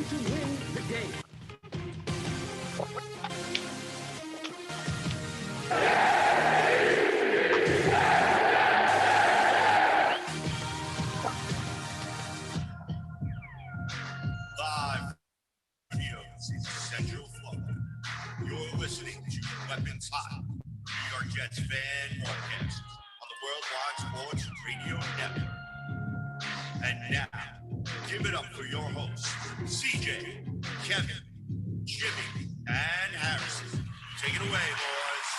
to win the game. Live here in Central Florida. You're listening to Weapons Hot, New York Jets fan broadcast on the Worldwide Sports Radio Network. And now, give it up for your hosts, CJ, Kevin, Jimmy, and Harrison. Take it away, boys.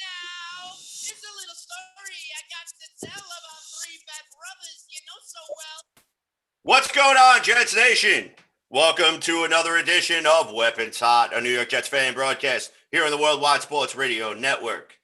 Now, it's a little story I got to tell about three bad brothers you know so well. What's going on, Jets Nation? Welcome to another edition of Weapons Hot, a New York Jets fan broadcast here on the Worldwide Sports Radio Network.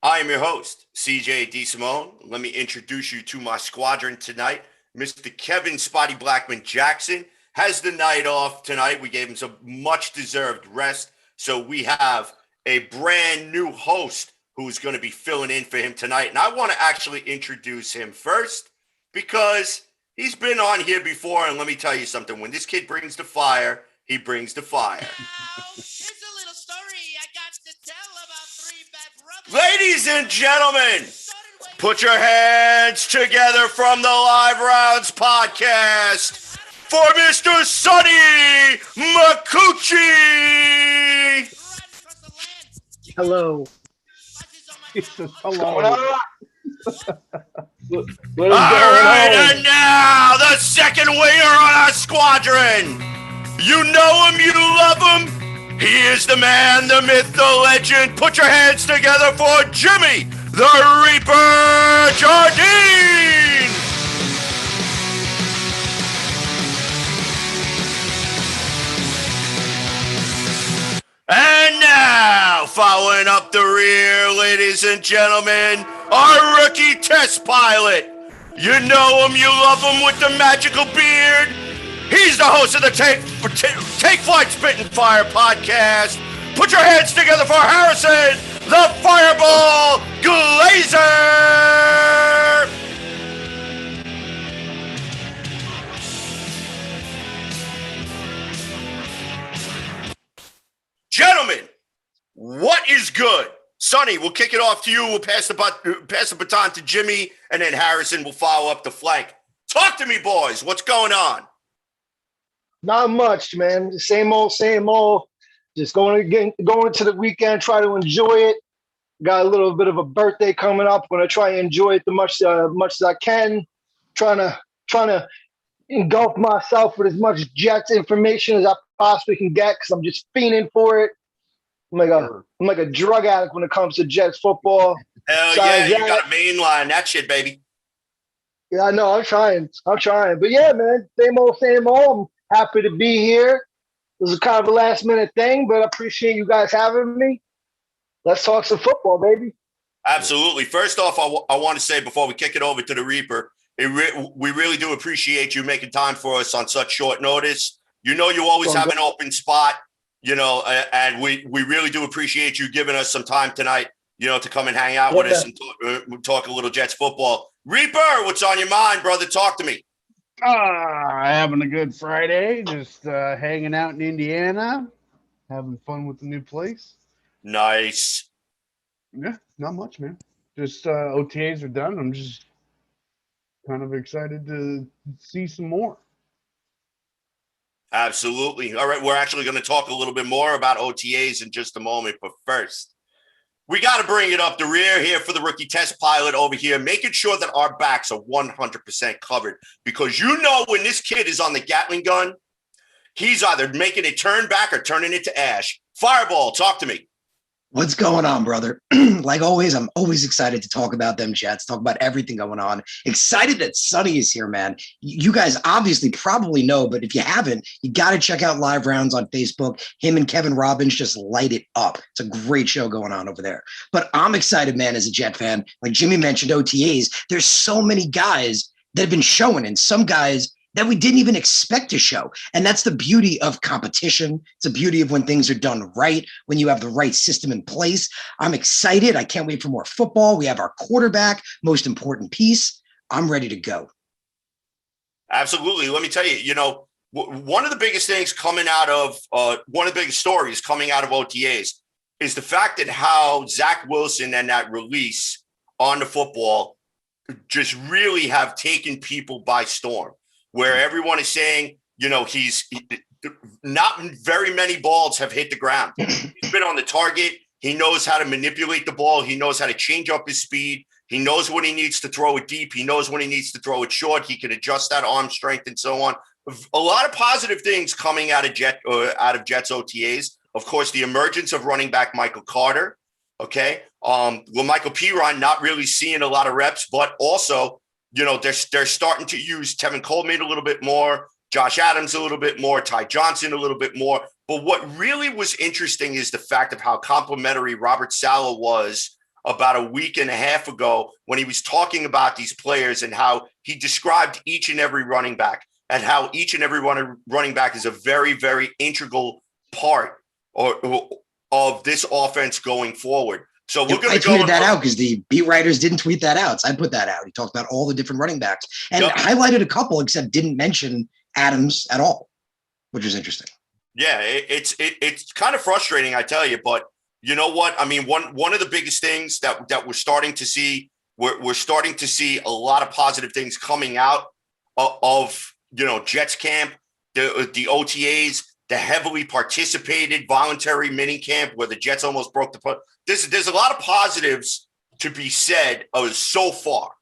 I am your host, CJ DeSimone. Let me introduce you to my squadron tonight. Mr. Kevin Spotty Blackman Jackson has the night off tonight. We gave him some much-deserved rest, so we have a brand new host who's going to be filling in for him tonight. And I want to actually introduce him first because he's been on here before, and let me tell you something. When this kid brings the fire, he brings the fire. Now, here's a little story I got to tell about three bad brothers. Ladies and gentlemen, put your hands together from the Live Rounds podcast for Mr. Sonny Micucci. Hello. Hello. All right, and now the second winger on our squadron. You know him, you love him. He is the man, the myth, the legend. Put your hands together for Jimmy, the Reaper Jardine. And now, following up the rear, ladies and gentlemen, our rookie test pilot. You know him, you love him with the magical beard. He's the host of the Take Flight Spit and Fire podcast. Put your hands together for Harrison, the Fireball Glazer. Gentlemen, what is good? Sonny, we'll kick it off to you. We'll pass the baton to Jimmy, and then Harrison will follow up the flank. Talk to me, boys. What's going on? Not much, man. Same old, same old. Just going into the weekend, try to enjoy it. Got a little bit of a birthday coming up. Going to try and enjoy it the much as I can. Trying to engulf myself with as much Jets information as I possibly can get because I'm just fiending for it. I'm like a drug addict when it comes to Jets football. Hell yeah, you got a mainline that shit, baby. Yeah, I know. I'm trying. But yeah, man, same old, same old. I'm happy to be here. It was kind of a last minute thing, but I appreciate you guys having me. Let's talk some football, baby. Absolutely. First off, I want to say before we kick it over to the Reaper, we really do appreciate you making time for us on such short notice. You know, you always have an open spot, you know, and we really do appreciate you giving us some time tonight, you know, to come and hang out with us and talk a little Jets football. Reaper, what's on your mind, brother? Talk to me. Having a good Friday, just hanging out in Indiana, having fun with the new place. Nice. Yeah, not much, man. Just OTAs are done. I'm just kind of excited to see some more. Absolutely. All right, we're actually going to talk a little bit more about OTAs in just a moment, but first, we got to bring it up the rear here for the rookie test pilot over here, making sure that our backs are 100% covered because you know when this kid is on the Gatling gun, he's either making it turn back or turning it to ash. Fireball, talk to me. What's going on, brother? Like always, I'm always excited to talk about them Jets, talk about everything going on. Excited that Sonny is here, man. You guys obviously probably know, but if you haven't, you got to check out Live Rounds on Facebook. Him and Kevin Robbins just light it up. It's a great show going on over there. But I'm excited, man, as a Jet fan. Like Jimmy mentioned OTAs, there's so many guys that have been showing, and some guys that we didn't even expect to show. And that's the beauty of competition. It's the beauty of when things are done right, when you have the right system in place. I'm excited. I can't wait for more football. We have our quarterback, most important piece. I'm ready to go. Absolutely. Let me tell you, one of the biggest things coming out of one of the biggest stories coming out of OTAs is the fact that how Zach Wilson and that release on the football just really have taken people by storm, where everyone is saying, not very many balls have hit the ground. He's been on the target. He knows how to manipulate the ball. He knows how to change up his speed. He knows when he needs to throw it deep. He knows when he needs to throw it short. He can adjust that arm strength and so on. A lot of positive things coming out of Jets OTAs. Of course, the emergence of running back Michael Carter. Okay. Michael Piron not really seeing a lot of reps, but also, they're starting to use Tevin Coleman a little bit more, Josh Adams a little bit more, Ty Johnson a little bit more. But what really was interesting is the fact of how complimentary Robert Saleh was about a week and a half ago when he was talking about these players and how he described each and every running back and how each and every running back is a very, very integral part of this offense going forward. So we're going to go. I tweeted that out because the beat writers didn't tweet that out. So I put that out. He talked about all the different running backs and highlighted a couple, except didn't mention Adams at all, which was interesting. Yeah, it's kind of frustrating, I tell you. But you know what? I mean, one of the biggest things that we're starting to see, we're starting to see a lot of positive things coming out of Jets camp, the OTAs, the heavily participated voluntary mini camp where the Jets almost broke the punt. There's a lot of positives to be said so far.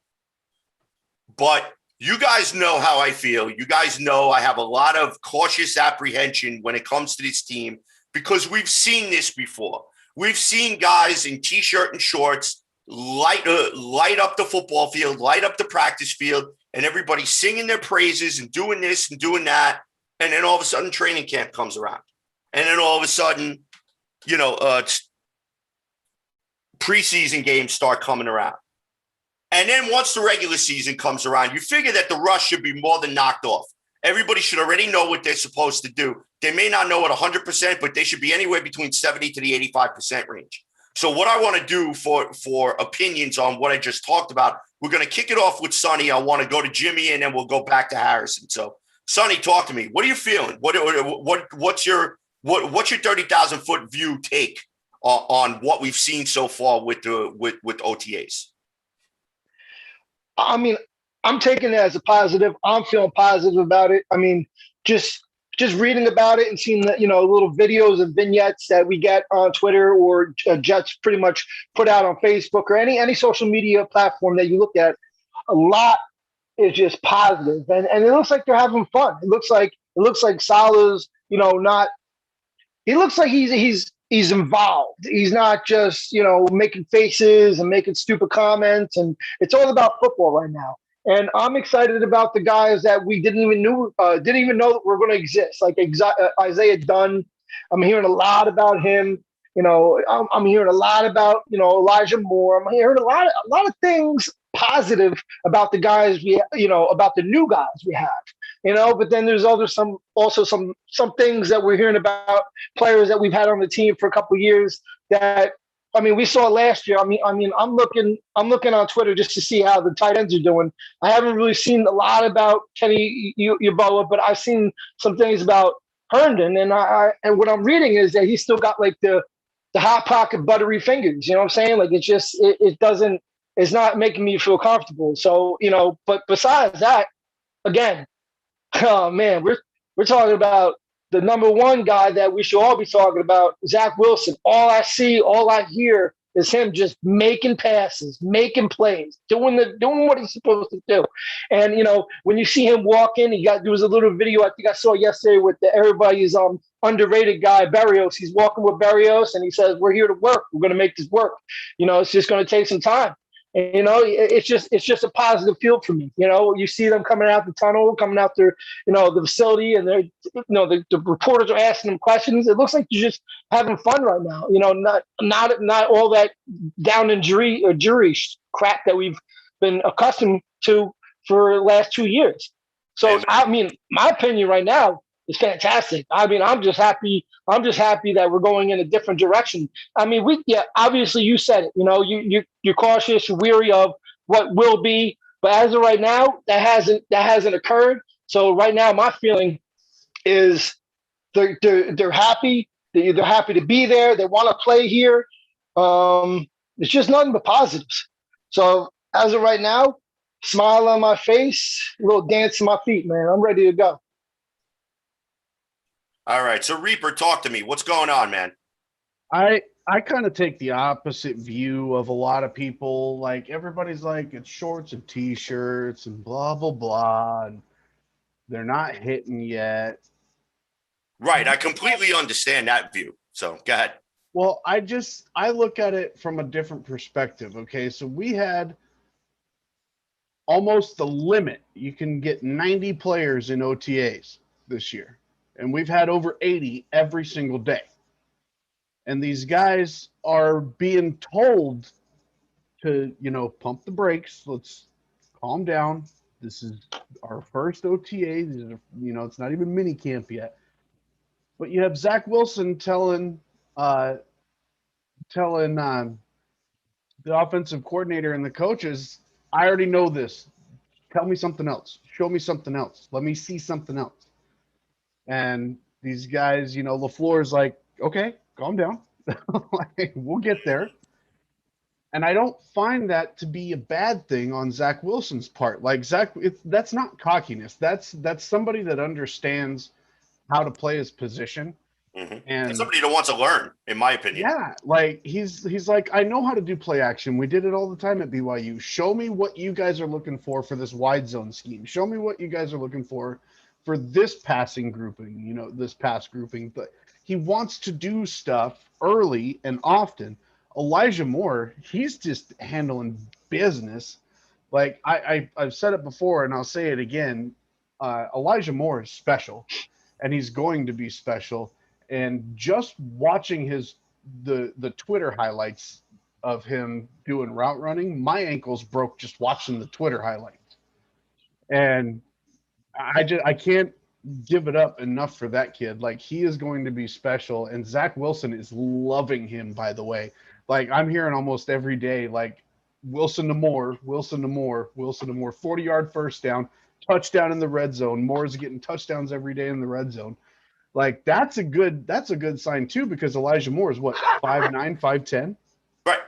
But you guys know how I feel. You guys know I have a lot of cautious apprehension when it comes to this team because we've seen this before. We've seen guys in T-shirt and shorts light up the football field, light up the practice field, and everybody singing their praises and doing this and doing that. And then all of a sudden training camp comes around. And then all of a sudden, preseason games start coming around. And then once the regular season comes around, you figure that the rush should be more than knocked off. Everybody should already know what they're supposed to do. They may not know it 100%, but they should be anywhere between 70 to the 85% range. So what I want to do for opinions on what I just talked about, we're going to kick it off with Sonny. I want to go to Jimmy, and then we'll go back to Harrison. So, Sonny, talk to me. What are you feeling? What's your 30,000-foot view take on what we've seen so far with OTAs? I mean, I'm taking it as a positive. I'm feeling positive about it. I mean, just reading about it and seeing the, little videos and vignettes that we get on Twitter or Jets pretty much put out on Facebook or any social media platform that you look at, a lot is just positive. And it looks like they're having fun. It looks like Saleh's, he looks like he's involved. He's not just, making faces and making stupid comments. And it's all about football right now. And I'm excited about the guys that we didn't even know that were going to exist, like Isaiah Dunn. I'm hearing a lot about him. I'm hearing a lot about Elijah Moore. I'm hearing a lot of things positive about the guys about the new guys we have. But then there's also some things that we're hearing about players that we've had on the team for a couple of years that. I mean, we saw last year. I mean, I'm looking on Twitter just to see how the tight ends are doing. I haven't really seen a lot about Kenny Yeboah, but I've seen some things about Herndon, and what I'm reading is that he's still got like the hot pocket buttery fingers. You know what I'm saying? Like it's not making me feel comfortable. So but besides that, again, oh man, we're talking about the number one guy that we should all be talking about, Zach Wilson. All I see, all I hear is him just making passes, making plays, doing what he's supposed to do. And when you see him walk in, there was a little video I think I saw yesterday with everybody's underrated guy Berrios. He's walking with Berrios, and he says, "We're here to work. We're going to make this work. It's just going to take some time." And, it's just a positive feel for me. You see them coming out the tunnel, coming out the facility, and they're, the reporters are asking them questions. It looks like you're just having fun right now. Not all that down and jury crap that we've been accustomed to for the last 2 years. So, I mean, my opinion right now is fantastic. I mean, I'm just happy that we're going in a different direction. I mean, obviously you said it, you're cautious, you're weary of what will be, but as of right now, that hasn't occurred. So right now, my feeling is they're happy. They're happy to be there. They want to play here. It's just nothing but positives. So as of right now, smile on my face, a little dance on my feet, man. I'm ready to go. All right. So Reaper, talk to me. What's going on, man? I kind of take the opposite view of a lot of people. Like everybody's like it's shorts and t-shirts and blah blah blah, and they're not hitting yet. Right. I completely understand that view. So go ahead. Well, I look at it from a different perspective. Okay, so we had almost the limit. You can get 90 players in OTAs this year, and we've had over 80 every single day. And these guys are being told to, pump the brakes. Let's calm down. This is our first OTA. These are, it's not even mini camp yet. But you have Zach Wilson telling the offensive coordinator and the coaches, I already know this. Tell me something else. Show me something else. Let me see something else. And these guys, LaFleur's like, okay, calm down. Like, we'll get there. And I don't find that to be a bad thing on Zach Wilson's part. Like that's not cockiness. That's somebody that understands how to play his position. Mm-hmm. And somebody that wants to learn, in my opinion. Yeah, like he's like, I know how to do play action. We did it all the time at BYU. Show me what you guys are looking for this wide zone scheme. Show me what you guys are looking for this passing grouping, this pass grouping. But he wants to do stuff early and often. Elijah Moore, he's just handling business. Like I've said it before and I'll say it again. Elijah Moore is special, and he's going to be special. And just watching the Twitter highlights of him doing route running, my ankles broke just watching the Twitter highlights. And I can't give it up enough for that kid. Like, he is going to be special. And Zach Wilson is loving him, by the way. Like, I'm hearing almost every day, like, Wilson to Moore, 40-yard first down, touchdown in the red zone. Moore's getting touchdowns every day in the red zone. Like, that's a good sign too, because Elijah Moore is what, 5'9", 5'10"? Right.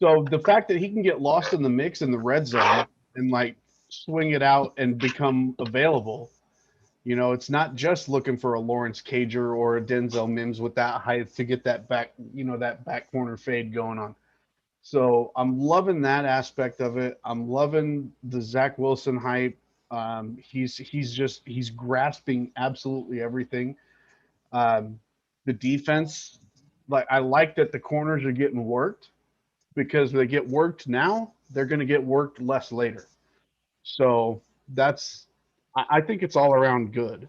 So the fact that he can get lost in the mix in the red zone and like swing it out and become available, it's not just looking for a Lawrence Cager or a Denzel Mims with that height to get that back, that back corner fade going on. So I'm loving that aspect of it. I'm loving the Zach Wilson hype. He's grasping absolutely everything. The defense, like, I like that the corners are getting worked, because they get worked now, they're going to get worked less later. So I think it's all around good.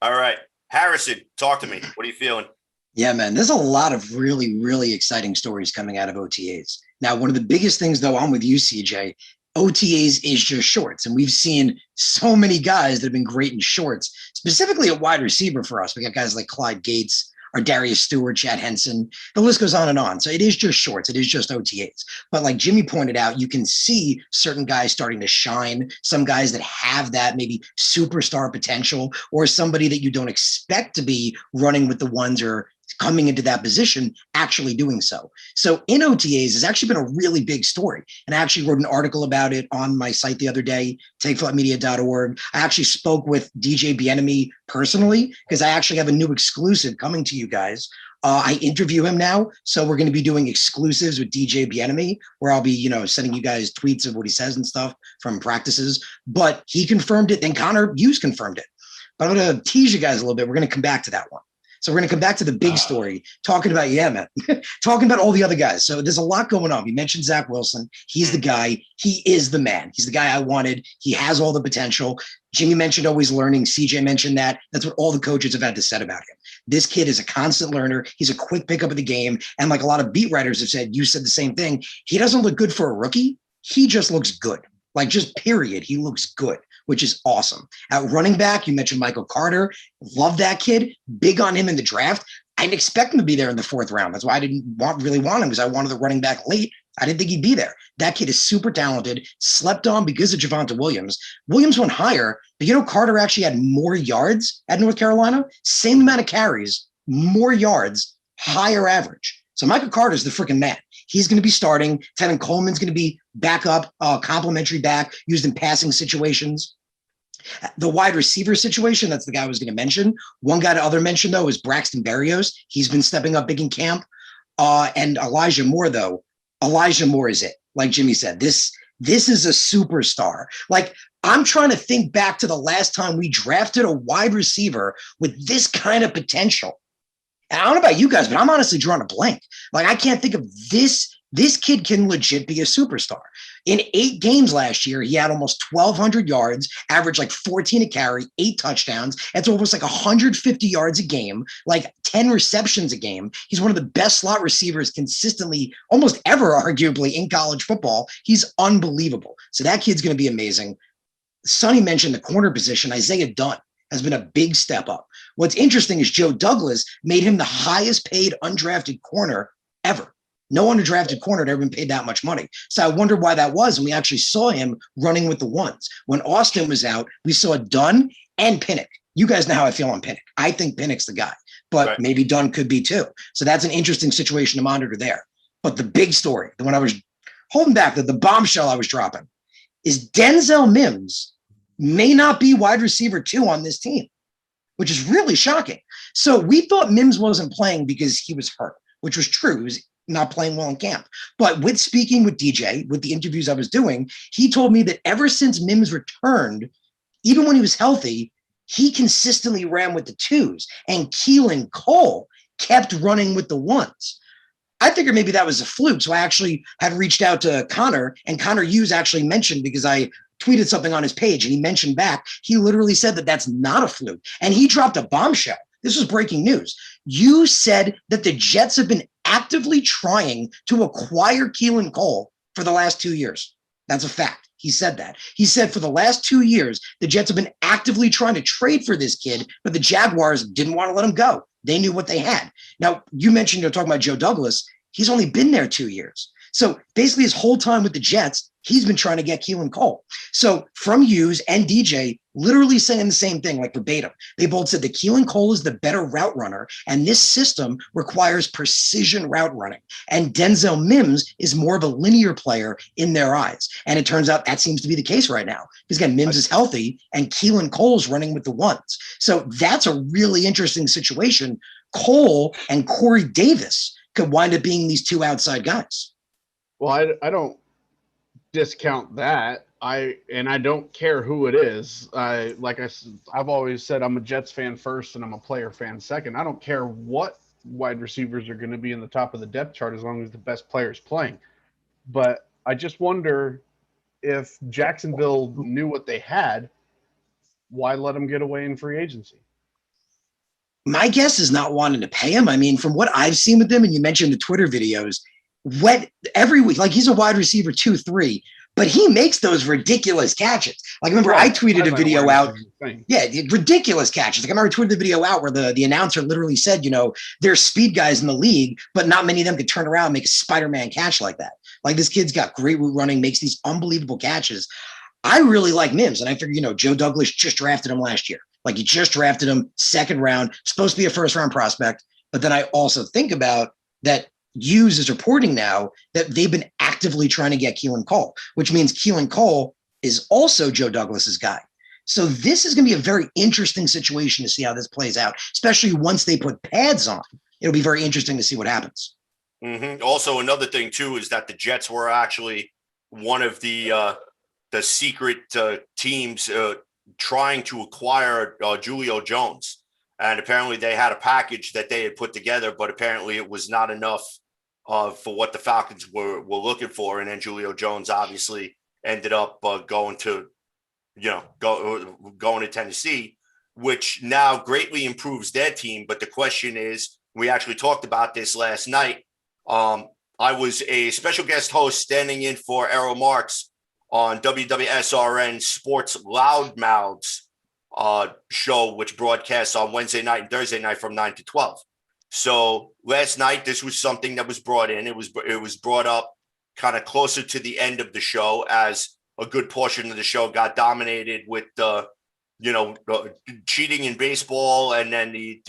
All right. Harrison, talk to me. What are you feeling? Yeah, man, there's a lot of really, really exciting stories coming out of OTAs. Now, one of the biggest things, though, I'm with you, CJ, OTAs is just shorts. And we've seen so many guys that have been great in shorts, specifically at wide receiver for us. We got guys like Clyde Gates, or Darius Stewart, Chad Henson. The list goes on and on. So it is just shorts. It is just OTAs. But like Jimmy pointed out, you can see certain guys starting to shine, some guys that have that maybe superstar potential, or somebody that you don't expect to be running with the ones or coming into that position, actually doing so. So in OTAs has actually been a really big story. And I actually wrote an article about it on my site the other day, takeflightmedia.org. I actually spoke with DJ Bienemy personally, because I actually have a new exclusive coming to you guys. I interview him now. So we're going to be doing exclusives with DJ Bienemy, where I'll be, sending you guys tweets of what he says and stuff from practices. But he confirmed it. Then Connor Hughes confirmed it. But I'm going to tease you guys a little bit. We're going to come back to that one. So we're going to come back to the big story, talking about, talking about all the other guys. So there's a lot going on. We mentioned Zach Wilson. He's the guy. He is the man. He's the guy I wanted. He has all the potential. Jimmy mentioned always learning. CJ mentioned that. That's what all the coaches have had to say about him. This kid is a constant learner. He's a quick pickup of the game. And like a lot of beat writers have said, you said the same thing. He doesn't look good for a rookie. He just looks good. Like, just period. He looks good, which is awesome. At running back, you mentioned Michael Carter. Love that kid. Big on him in the draft. I didn't expect him to be there in the 4th round. That's why I didn't really want him, because I wanted the running back late. I didn't think he'd be there. That kid is super talented, slept on because of Javonte Williams. Williams went higher, but Carter actually had more yards at North Carolina, same amount of carries, more yards, higher average. So Michael Carter's the freaking man. He's going to be starting. Tevin Coleman's going to be backup, complimentary back, used in passing situations. The wide receiver situation, that's the guy I was going to mention. One guy to other mention, though, is Braxton Berrios. He's been stepping up big in camp. And Elijah Moore, though. Elijah Moore is it. Like Jimmy said, this is a superstar. Like, I'm trying to think back to the last time we drafted a wide receiver with this kind of potential. And I don't know about you guys, but I'm honestly drawing a blank. Like, I can't think of this. This kid can legit be a superstar. In 8 games last year, he had almost 1,200 yards, averaged like 14 a carry, 8 touchdowns. That's almost like 150 yards a game, like 10 receptions a game. He's one of the best slot receivers consistently, almost ever, arguably, in college football. He's unbelievable. So that kid's going to be amazing. Sonny mentioned the corner position. Isaiah Dunn has been a big step up. What's interesting is Joe Douglas made him the highest paid undrafted corner ever. No undrafted corner had ever been paid that much money. So I wondered why that was, and we actually saw him running with the ones. When Austin was out, we saw Dunn and Pinnock. You guys know how I feel on Pinnock. I think Pinnock's the guy, but maybe Dunn could be too. So that's an interesting situation to monitor there. But the big story, the one I was holding back, the bombshell I was dropping, is Denzel Mims may not be wide receiver 2 on this team, which is really shocking. So we thought Mims wasn't playing because he was hurt, which was true. He was not playing well in camp. But with speaking with DJ, with the interviews I was doing, he told me that ever since Mims returned, even when he was healthy, he consistently ran with the 2s, and Keelan Cole kept running with the 1s. I figured maybe that was a fluke. So I actually had reached out to Connor, and Connor Hughes actually mentioned, because I tweeted something on his page and he mentioned back, he literally said that that's not a fluke. And he dropped a bombshell. This was breaking news. You said that the Jets have been actively trying to acquire Keelan Cole for the last 2 years. That's a fact. He said that. He said for the last 2 years, the Jets have been actively trying to trade for this kid, but the Jaguars didn't want to let him go. They knew what they had. Now, you mentioned you're talking about Joe Douglas. He's only been there 2 years. So basically his whole time with the Jets, he's been trying to get Keelan Cole. So from Hughes and DJ literally saying the same thing, like verbatim. They both said that Keelan Cole is the better route runner, and this system requires precision route running. And Denzel Mims is more of a linear player in their eyes. And it turns out that seems to be the case right now. Because again, Mims is healthy and Keelan Cole's running with the 1s. So that's a really interesting situation. Cole and Corey Davis could wind up being these 2 outside guys. Well, I don't discount that. I don't care who it is. I've always said I'm a Jets fan first and I'm a player fan second. I don't care what wide receivers are going to be in the top of the depth chart as long as the best player is playing. But I just wonder, if Jacksonville knew what they had, why let them get away in free agency? My guess is not wanting to pay him. I mean, from what I've seen with him, and you mentioned the Twitter videos, every week, like he's a wide receiver 2-3, but he makes those ridiculous catches. Like, remember, I tweeted a video out. Yeah, ridiculous catches. Like, I remember tweeted the video out where the announcer literally said, there's speed guys in the league, but not many of them could turn around and make a Spider-Man catch like that. Like, this kid's got great route running, makes these unbelievable catches. I really like Mims, and I figure, Joe Douglas just drafted him last year. Like, he just drafted him 2nd round, supposed to be a 1st-round prospect. But then I also think about that Hughes is reporting now that they've been actively trying to get Keelan Cole, which means Keelan Cole is also Joe Douglas's guy. So this is going to be a very interesting situation to see how this plays out, especially once they put pads on. It'll be very interesting to see what happens. Mm-hmm. Also, another thing, too, is that the Jets were actually one of the secret teams trying to acquire Julio Jones. And apparently they had a package that they had put together, but apparently it was not enough for what the Falcons were looking for. And then Julio Jones obviously ended up going to Tennessee, which now greatly improves their team. But the question is, we actually talked about this last night. I was a special guest host standing in for Errol Marks on WWSRN Sports Loudmouths show, which broadcasts on Wednesday night and Thursday night from 9 to 12. So last night, this was something that was brought in. It was brought up kind of closer to the end of the show, as a good portion of the show got dominated with cheating in baseball, and then the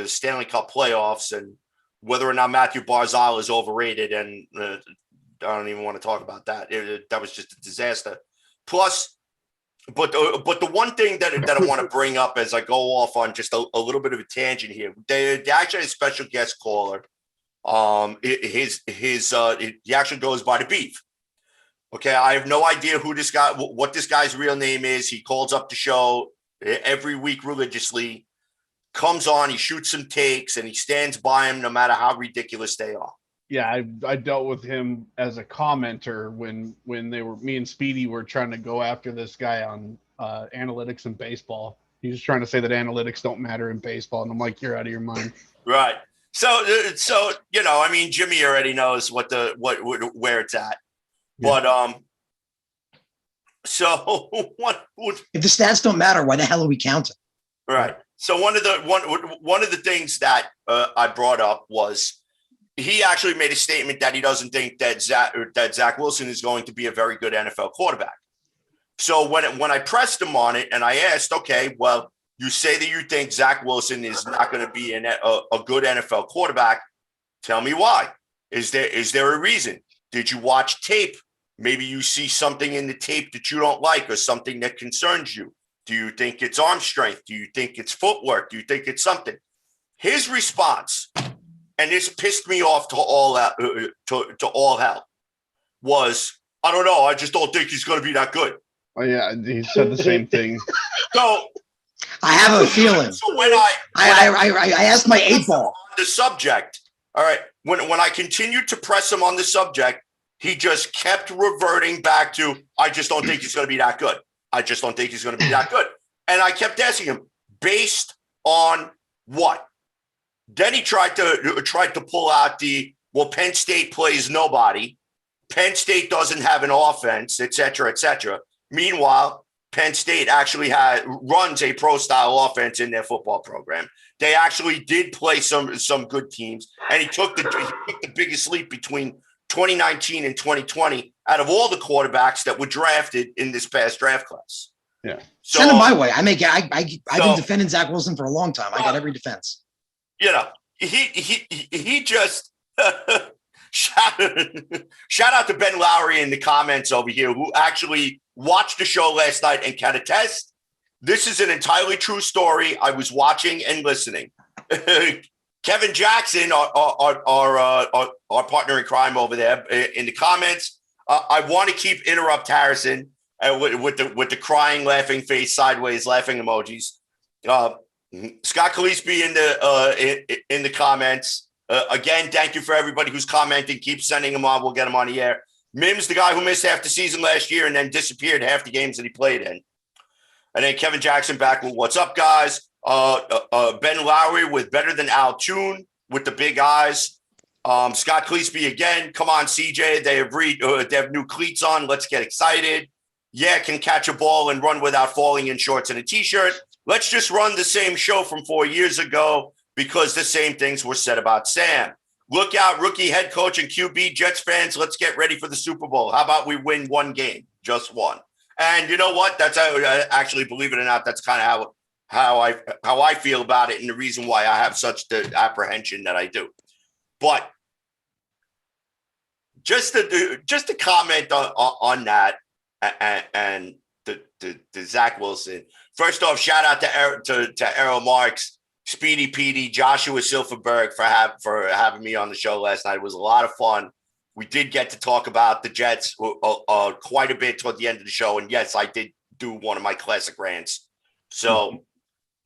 Stanley Cup playoffs, and whether or not Matthew Barzal is overrated. And I don't even want to talk about that. That was just a disaster. Plus, but the one thing that I want to bring up as I go off on just a little bit of a tangent here, they actually had a special guest caller. He actually goes by the Beef. Okay, I have no idea who this guy, what this guy's real name is. He calls up the show every week religiously, comes on, he shoots some takes, and he stands by him no matter how ridiculous they are. Yeah, I dealt with him as a commenter when me and Speedy were trying to go after this guy on analytics in baseball. He was trying to say that analytics don't matter in baseball, and I'm like, you're out of your mind. Right. So Jimmy already knows where it's at. But so what? If the stats don't matter, why the hell are we counting? Right. So one of the things that I brought up was he actually made a statement that he doesn't think that Zach Wilson is going to be a very good NFL quarterback. So when I pressed him on it and I asked, okay, well, you say that you think Zach Wilson is not going to be a good NFL quarterback. Tell me why. Is there a reason? Did you watch tape? Maybe you see something in the tape that you don't like, or something that concerns you. Do you think it's arm strength? Do you think it's footwork? Do you think it's something? His response, and this pissed me off to all hell, was, I don't know. I just don't think he's going to be that good. Oh yeah, he said the same thing. So I have a feeling. So when I asked my 8-ball on the subject. All right, when I continued to press him on the subject, he just kept reverting back to, I just don't think he's going to be that good. I just don't think he's going to be that good. And I kept asking him, based on what? Then he tried to pull out Penn State plays nobody. Penn State doesn't have an offense, et cetera, et cetera. Meanwhile, Penn State actually runs a pro-style offense in their football program. They actually did play some good teams, and he took the biggest leap between 2019 and 2020 out of all the quarterbacks that were drafted in this past draft class. Yeah, so, send him my way. I've been defending Zach Wilson for a long time. I got every defense. He just shout out to Ben Lowry in the comments over here, who actually watched the show last night and can attest. This is an entirely true story. I was watching and listening. Kevin Jackson, our partner in crime over there, in the comments, I want to interrupt Harrison with the crying, laughing face, sideways laughing emojis. Scott Calispi in the comments. Again, thank you for everybody who's commenting. Keep sending them on. We'll get them on the air. Mims, the guy who missed half the season last year and then disappeared half the games that he played in. And then Kevin Jackson back with what's up, guys. Ben Lowry with better than Al Toon with the big eyes. Scott Clisby again. Come on, CJ. They have new cleats on. Let's get excited. Yeah, can catch a ball and run without falling in shorts and a t-shirt. Let's just run the same show from 4 years ago, because the same things were said about Sam. Look out, rookie head coach and QB. Jets fans, let's get ready for the Super Bowl. How about we win one game, just one? And you know what? That's actually, believe it or not, that's kind of how I feel about it, and the reason why I have such the apprehension that I do. But just to comment on that and the Zach Wilson. First off, shout out to Errol Marks, Speedy Petey, Joshua Silverberg for having me on the show last night. It was a lot of fun. We did get to talk about the Jets quite a bit toward the end of the show. And yes, I did do one of my classic rants. So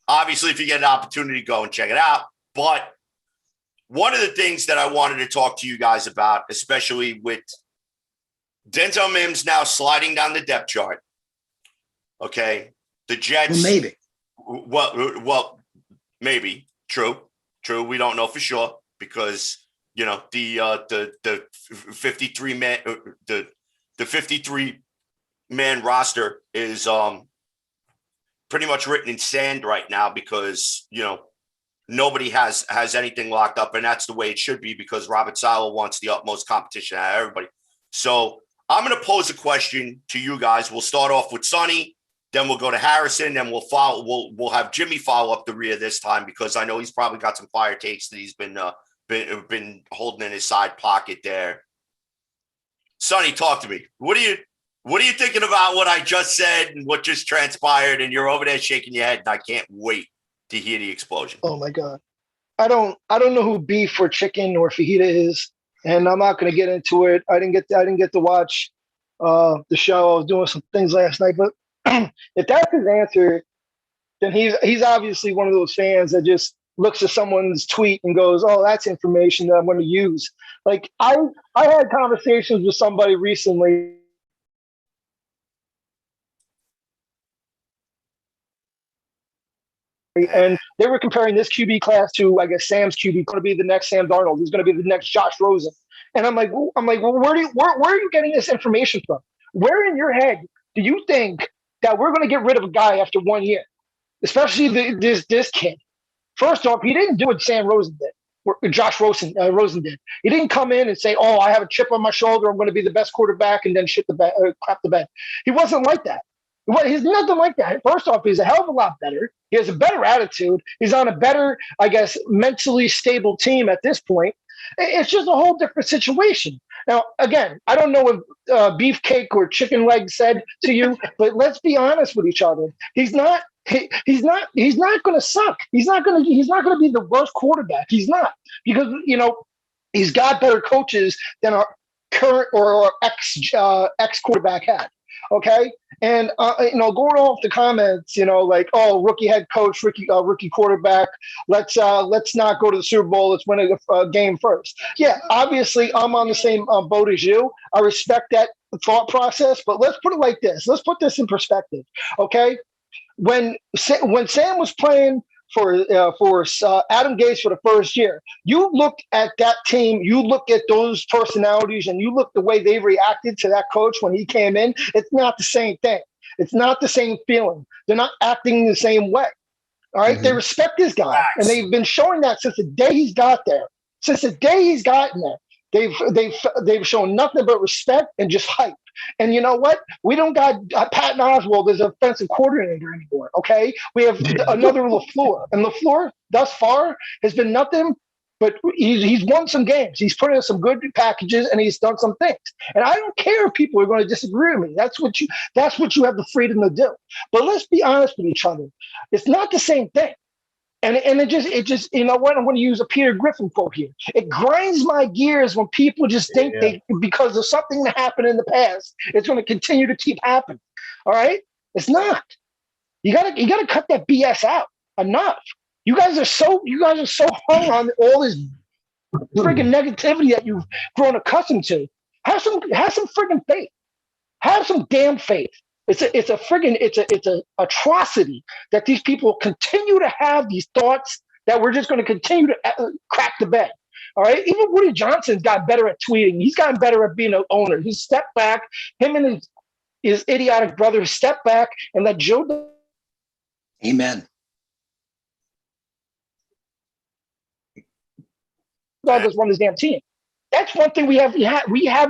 obviously, if you get an opportunity, go and check it out. But one of the things that I wanted to talk to you guys about, especially with Denzel Mims now sliding down the depth chart. Okay. The Jets. Well, maybe. True. We don't know for sure because, you know, the 53 man roster is pretty much written in sand right now because, you know, nobody has anything locked up, and that's the way it should be because Robert Saleh wants the utmost competition out of everybody. So I'm going to pose a question to you guys. We'll start off with Sonny, then we'll go to Harrison, then we'll have Jimmy follow up the rear this time because I know he's probably got some fire takes that he's been holding in his side pocket there. Sonny, talk to me. What are you thinking about what I just said and what just transpired? And you're over there shaking your head, and I can't wait to hear the explosion. Oh my God. I don't know who beef or chicken or fajita is, and I'm not going to get into it. I didn't get to watch the show. I was doing some things last night, but if that's his answer, then he's obviously one of those fans that just looks at someone's tweet and goes, "Oh, that's information that I'm going to use." Like I had conversations with somebody recently. And they were comparing this QB class to, I guess, Sam's QB going to be the next Sam Darnold. Who's going to be the next Josh Rosen? And I'm like, well, where are you getting this information from? Where in your head do you think that we're going to get rid of a guy after 1 year, especially this kid? First off, he didn't do what Sam Rosen did, or Josh Rosen did. He didn't come in and say, "Oh, I have a chip on my shoulder. I'm going to be the best quarterback," and then crap the bed. He wasn't like that. He's nothing like that. First off, he's a hell of a lot better. He has a better attitude. He's on a better, I guess, mentally stable team at this point. It's just a whole different situation. Now, again, I don't know what beefcake or chicken leg said to you, but let's be honest with each other. He's not going to suck. He's not going to be the worst quarterback. He's not, because he's got better coaches than our current or our ex quarterback had. Okay. And, going off the comments, like, "Oh, rookie head coach, rookie quarterback. Let's not go to the Super Bowl. Let's win a game first." Yeah, obviously I'm on the same boat as you. I respect that thought process, but let's put it like this. Let's put this in perspective. Okay. When Sam was playing for Adam Gase for the first year, you look at that team, you look at those personalities, and you look the way they reacted to that coach when he came in. It's not the same thing. It's not the same feeling. They're not acting the same way. All right. Mm-hmm. They respect this guy, and they've been showing that since the day he's got there. Since the day he's gotten there, they've shown nothing but respect and just hype. And you know what? We don't got Patton Oswalt as an offensive coordinator anymore, okay? We have another LaFleur. And LaFleur, thus far, has been nothing but he's won some games. He's put in some good packages, and he's done some things. And I don't care if people are going to disagree with me. That's what you have the freedom to do. But let's be honest with each other. It's not the same thing. And it just I'm going to use a Peter Griffin quote here. It grinds my gears when people just think because of something that happened in the past, it's going to continue to keep happening. All right, it's not. You gotta cut that BS out. Enough. You guys are so hung on all this friggin' negativity that you've grown accustomed to. Have some friggin' faith. Have some damn faith. It's a atrocity that these people continue to have these thoughts that we're just going to continue to crack the bed. All right. Even Woody Johnson's got better at tweeting. He's gotten better at being an owner. He's stepped back. Him and his idiotic brother stepped back and let Joe. Amen. Douglas run this damn team. That's one thing we haven't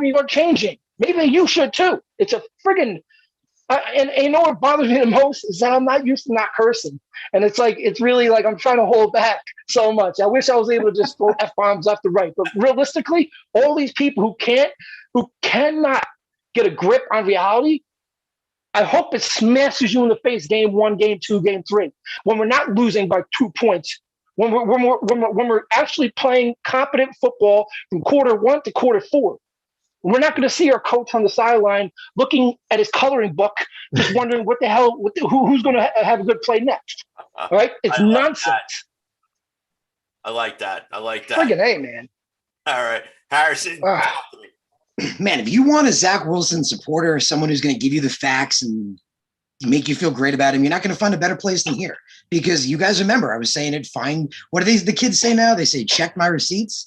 even changing. Maybe you should too. It's a friggin'. And you know what bothers me the most is that I'm not used to not cursing. And it's really like I'm trying to hold back so much. I wish I was able to just throw F-bombs left to right. But realistically, all these people who cannot get a grip on reality, I hope it smashes you in the face game 1, game 2, game 3. When we're not losing by 2 points. When we're actually playing competent football from quarter 1 to quarter 4. We're not going to see our coach on the sideline looking at his coloring book, just wondering what the hell, who's going to have a good play next. All right? It's nonsense. I like that. Friggin' A, man. All right. Harrison. Man, if you want a Zach Wilson supporter, someone who's going to give you the facts and make you feel great about him, you're not going to find a better place than here. Because you guys remember, I was saying it, what do the kids say now? They say, check my receipts.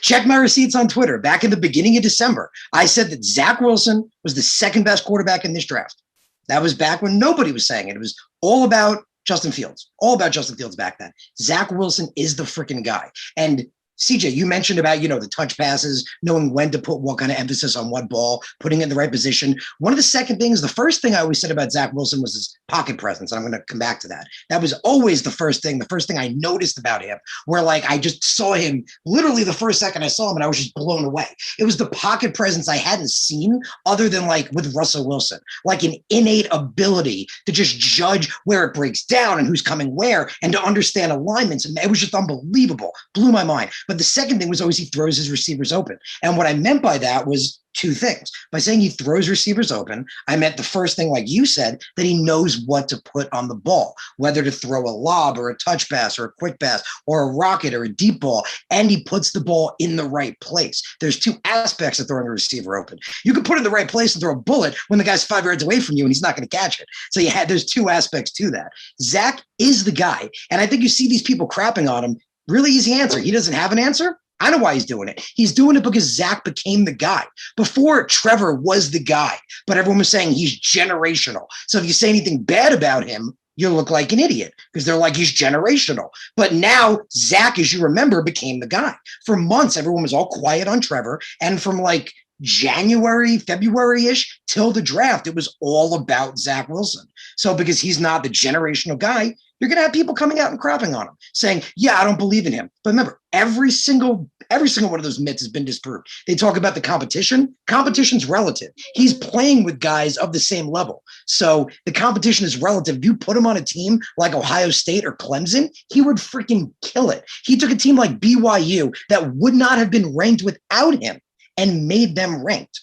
Check my receipts on Twitter. Back in the beginning of December, I said that Zach Wilson was the second best quarterback in this draft. That was back when nobody was saying it. It was all about Justin Fields. All about Justin Fields back then. Zach Wilson is the freaking guy. And CJ, you mentioned about, the touch passes, knowing when to put what kind of emphasis on what ball, putting it in the right position. One of the second things, the first thing I always said about Zach Wilson was his pocket presence. And I'm going to come back to that. That was always the first thing I noticed about him, where like I just saw him literally the first second I saw him and I was just blown away. It was the pocket presence I hadn't seen other than like with Russell Wilson, like an innate ability to just judge where it breaks down and who's coming where and to understand alignments. And it was just unbelievable. Blew my mind. But the second thing was always he throws his receivers open. And what I meant by that was two things. By saying he throws receivers open, I meant the first thing, like you said, that he knows what to put on the ball, whether to throw a lob or a touch pass or a quick pass or a rocket or a deep ball, and he puts the ball in the right place. There's two aspects of throwing a receiver open. You can put it in the right place and throw a bullet when the guy's 5 yards away from you and he's not going to catch it. So there's two aspects to that. Zach is the guy, and I think you see these people crapping on him. Really easy answer. He doesn't have an answer. I know why he's doing it. He's doing it because Zach became the guy. Before, Trevor was the guy, but everyone was saying he's generational. So if you say anything bad about him, you look like an idiot because they're like, he's generational. But now Zach, as you remember, became the guy. For months, everyone was all quiet on Trevor. And from like January, February-ish till the draft, it was all about Zach Wilson. So because he's not the generational guy, you're going to have people coming out and crapping on him, saying, yeah, I don't believe in him. But remember, every single one of those myths has been disproved. They talk about the competition. Competition's relative. He's playing with guys of the same level. So the competition is relative. If you put him on a team like Ohio State or Clemson, he would freaking kill it. He took a team like BYU that would not have been ranked without him and made them ranked.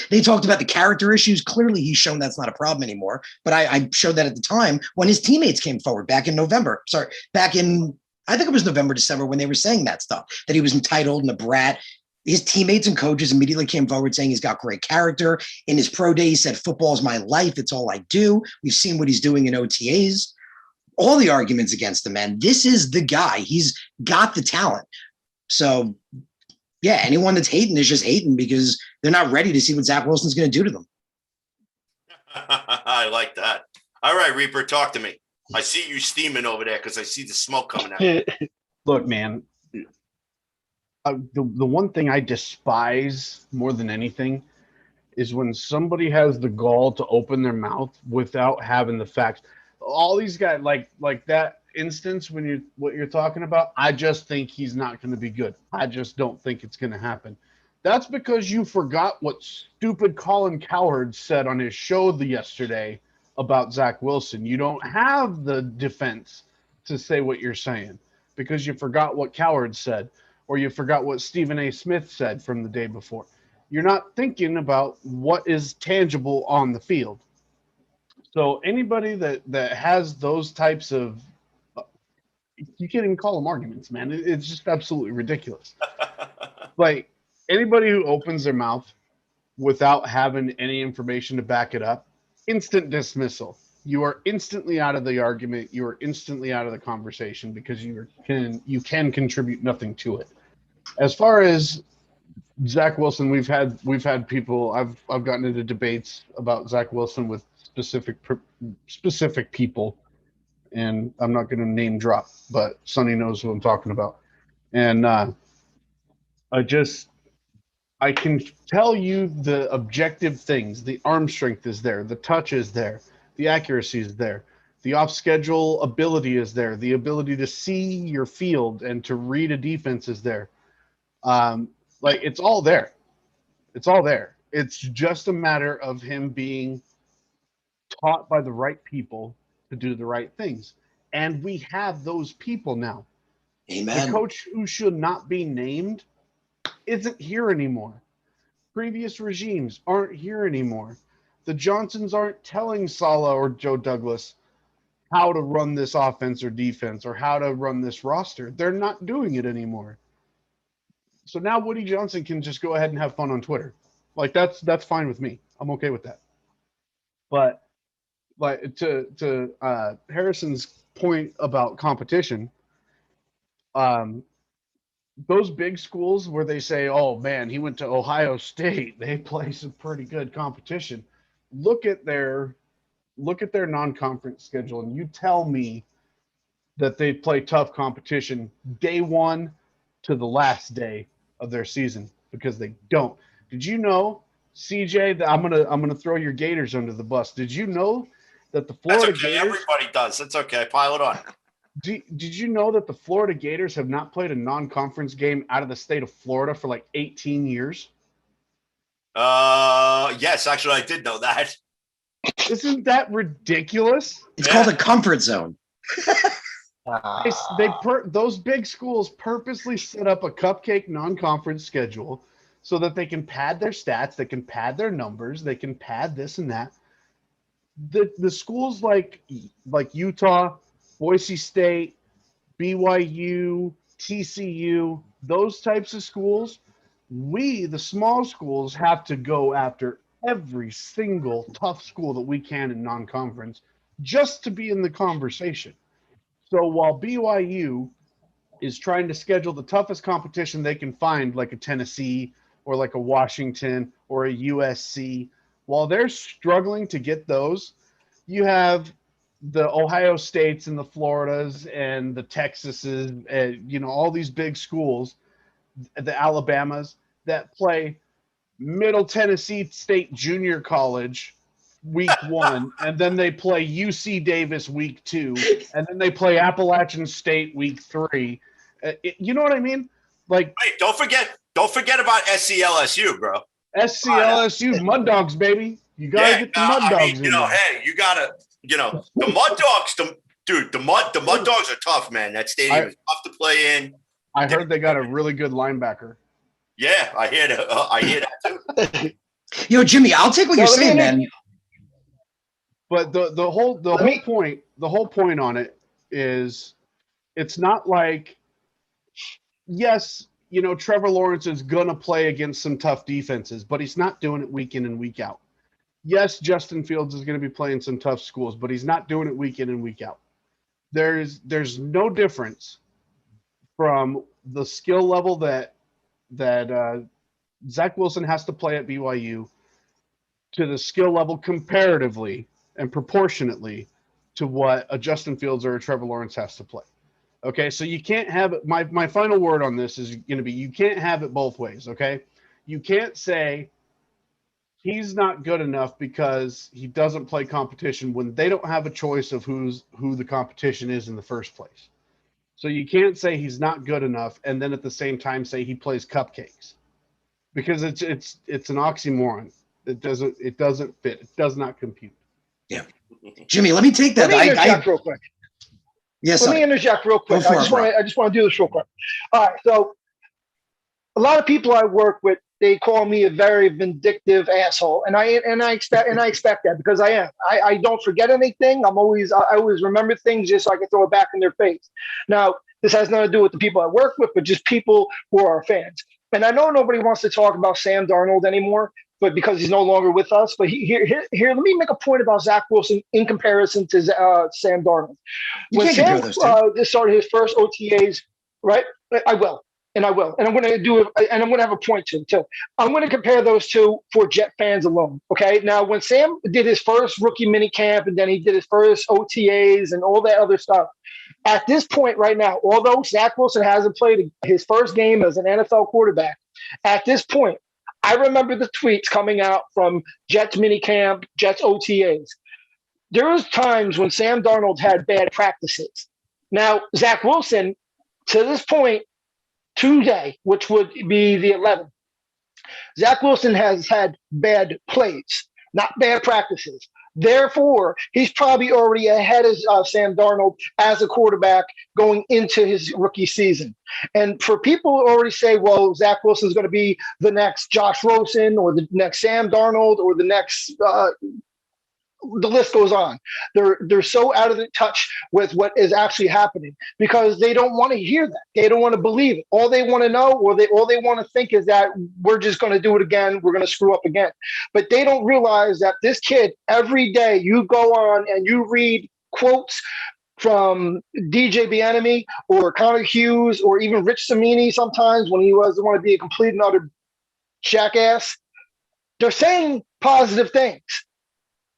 They talked about the character issues. Clearly, he's shown that's not a problem anymore. But I showed that at the time when his teammates came forward back in November. I think it was November, December, when they were saying that stuff, that he was entitled and a brat. His teammates and coaches immediately came forward saying he's got great character. In his pro day, he said, football is my life. It's all I do. We've seen what he's doing in OTAs. All the arguments against him, man. This is the guy. He's got the talent. So, yeah, anyone that's hating is just hating because they're not ready to see what Zach Wilson's going to do to them. I like that. All right, Reaper, talk to me. I see you steaming over there because I see the smoke coming out. Look, man, the one thing I despise more than anything is when somebody has the gall to open their mouth without having the facts. All these guys, like that instance what you're talking about, I just think he's not going to be good. I just don't think it's going to happen. That's because you forgot what stupid Colin Cowherd said on his show yesterday about Zach Wilson. You don't have the defense to say what you're saying because you forgot what Cowherd said, or you forgot what Stephen A. Smith said from the day before. You're not thinking about what is tangible on the field. So anybody that has those types of, you can't even call them arguments, man. It's just absolutely ridiculous. Like anybody who opens their mouth without having any information to back it up, instant dismissal. You are instantly out of the argument. You are instantly out of the conversation because you can contribute nothing to it. As far as Zach Wilson, we've had people. I've gotten into debates about Zach Wilson with specific people, and I'm not going to name drop, but Sonny knows who I'm talking about. And I can tell you the objective things. The arm strength is there. The touch is there. The accuracy is there. The off-schedule ability is there. The ability to see your field and to read a defense is there. It's all there. It's all there. It's just a matter of him being taught by the right people to do the right things. And we have those people now. Amen. The coach who should not be named isn't here anymore. Previous regimes aren't here anymore. The Johnsons aren't telling Saleh or Joe Douglas how to run this offense or defense or how to run this roster. They're not doing it anymore. So now Woody Johnson can just go ahead and have fun on Twitter. Like that's fine with me. I'm okay with that. But like to Harrison's point about competition, those big schools where they say, oh man, he went to Ohio State, they play some pretty good competition. Look at their non-conference schedule and you tell me that they play tough competition day one to the last day of their season because they don't. Did you know, CJ, that I'm gonna throw your Gators under the bus? Did you know that the That's Florida okay. Gators? Everybody does. That's okay. Pile it on. Did you know that the Florida Gators have not played a non-conference game out of the state of Florida for like 18 years? Yes, actually, I did know that. Isn't that ridiculous? It's called a comfort zone. Those big schools purposely set up a cupcake non-conference schedule so that they can pad their stats, they can pad their numbers, they can pad this and that. The schools like Utah, Boise State, BYU, TCU, those types of schools, we, the small schools, have to go after every single tough school that we can in non-conference just to be in the conversation. So while BYU is trying to schedule the toughest competition they can find, like a Tennessee or like a Washington or a USC, while they're struggling to get those, you have the Ohio States and the Floridas and the Texases, and all these big schools, the Alabamas that play Middle Tennessee State Junior College week 1, and then they play UC Davis week 2, and then they play Appalachian State week 3. You know what I mean? Like, Wait, don't forget about SCLSU, bro. SCLSU Mud Dogs, baby. You gotta get the Mud Dogs in there. Hey, you gotta, the Mud Dogs, the Mud Dogs are tough, man. That stadium is tough to play in. I heard they got a really good linebacker. Yeah, I hear that too. Yo, Jimmy, I'll take what you're saying, man. But the whole point on it is, it's not like, yes, Trevor Lawrence is gonna play against some tough defenses, but he's not doing it week in and week out. Yes, Justin Fields is going to be playing some tough schools, but he's not doing it week in and week out. There's no difference from the skill level that Zach Wilson has to play at BYU to the skill level comparatively and proportionately to what a Justin Fields or a Trevor Lawrence has to play. Okay, so you can't have it. My final word on this is going to be, you can't have it both ways, okay? You can't say he's not good enough because he doesn't play competition when they don't have a choice of who the competition is in the first place. So you can't say he's not good enough and then at the same time say he plays cupcakes, because it's an oxymoron. It doesn't fit. It does not compute. Yeah, Jimmy, let me take that. Let me interject real quick. Yes, let me interject real quick. I just want to do this real quick. All right, so a lot of people I work with, they call me a very vindictive asshole, and I expect that, because I am. I don't forget anything. I always remember things just so I can throw it back in their face. Now, this has nothing to do with the people I work with, but just people who are fans. And I know nobody wants to talk about Sam Darnold anymore, but because he's no longer with us. But here, let me make a point about Zach Wilson in comparison to Sam Darnold. When Sam started his first OTAs, right? I will. And I'm going to do it, and I'm going to have a point too. I'm going to compare those two for Jet fans alone. Okay. Now, when Sam did his first rookie mini camp, and then he did his first OTAs and all that other stuff, at this point right now, although Zach Wilson hasn't played his first game as an NFL quarterback, at this point, I remember the tweets coming out from Jets mini camp, Jets OTAs. There was times when Sam Darnold had bad practices. Now, Zach Wilson, to this point, Tuesday, which would be the 11th, Zach Wilson has had bad plays, not bad practices. Therefore, he's probably already ahead of Sam Darnold as a quarterback going into his rookie season. And for people who already say, well, Zach Wilson's going to be the next Josh Rosen or the next Sam Darnold or the next the list goes on. They're so out of touch with what is actually happening because they don't want to hear that. They don't want to believe it. All they want to know, or all they want to think is that we're just going to do it again. We're going to screw up again. But they don't realize that this kid, every day you go on and you read quotes from DJ Bieniemy or Connor Hughes or even Rich Cimini sometimes when he was want to be a complete and utter jackass. They're saying positive things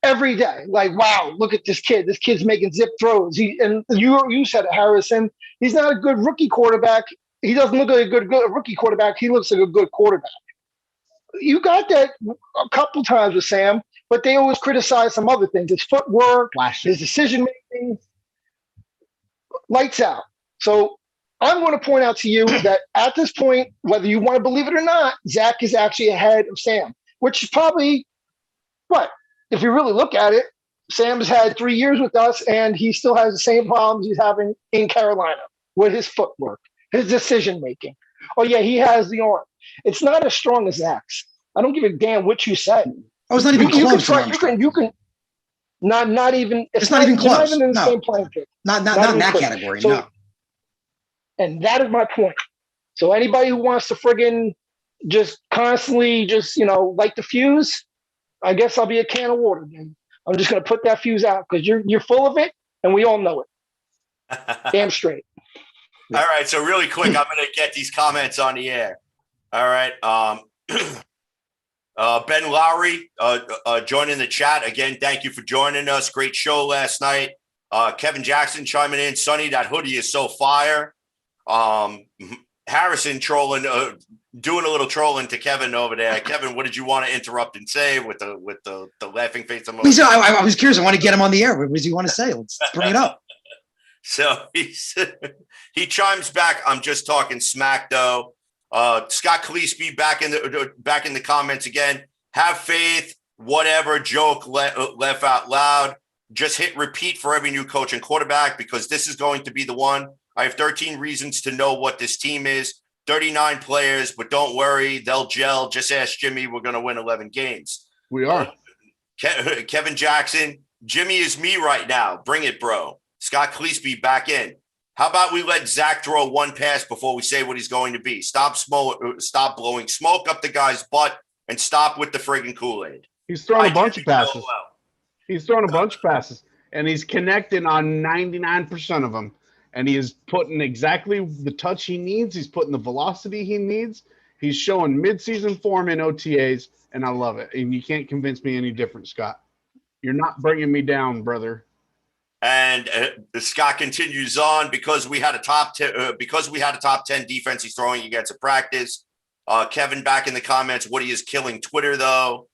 every day, like, wow, look at this kid. This kid's making zip throws. And you said it, Harrison. He's not a good rookie quarterback. he doesn't look like a good rookie quarterback. He looks like a good quarterback. You got that a couple times with Sam, but they always criticize some other things: his footwork, his decision making. Lights out. So I'm going to point out to you that at this point, whether you want to believe it or not, Zach is actually ahead of Sam, which is probably what? If you really look at it, Sam's had 3 years with us, and he still has the same problems he's having in Carolina with his footwork, his decision making. Oh yeah, he has the arm. It's not as strong as Zach's. I don't give a damn what you said. Oh, it's not even close. You can not even. It's not even close. Not even in the same playing field. Not in that category. So, no. And that is my point. So anybody who wants to friggin' just constantly light the fuse, I guess I'll be a can of water, man. I'm just gonna put that fuse out because you're full of it, and we all know it. Damn straight. All right, so really quick, I'm gonna get these comments on the air. All right. Ben Lowry joining the chat again. Thank you for joining us. Great show last night. Kevin Jackson chiming in. Sonny, that hoodie is so fire. Harrison trolling, doing a little trolling to Kevin over there. Kevin, what did you want to interrupt and say with the laughing face emoji? I was curious. I want to get him on the air. What does he want to say? Let's bring it up. So he chimes back. I'm just talking smack though. Scott Cleesby back in the comments again. Have faith. Whatever joke laugh out loud. Just hit repeat for every new coach and quarterback because this is going to be the one. I have 13 reasons to know what this team is. 39 players, but don't worry, they'll gel. Just ask Jimmy. We're going to win 11 games. We are. Kevin Jackson. Jimmy is me right now. Bring it, bro. Scott Cleesby back in. How about we let Zach throw one pass before we say what he's going to be? Stop blowing smoke up the guy's butt and stop with the friggin' Kool-Aid. He's throwing a bunch of passes. He's throwing a bunch of passes, and he's connecting on 99% of them. And he is putting exactly the touch he needs. He's putting the velocity he needs. He's showing midseason form in OTAs, and I love it. And you can't convince me any different, Scott. You're not bringing me down, brother. And Scott continues on because we had a top 10 defense he's throwing against a practice. Kevin back in the comments. Woody is killing Twitter though.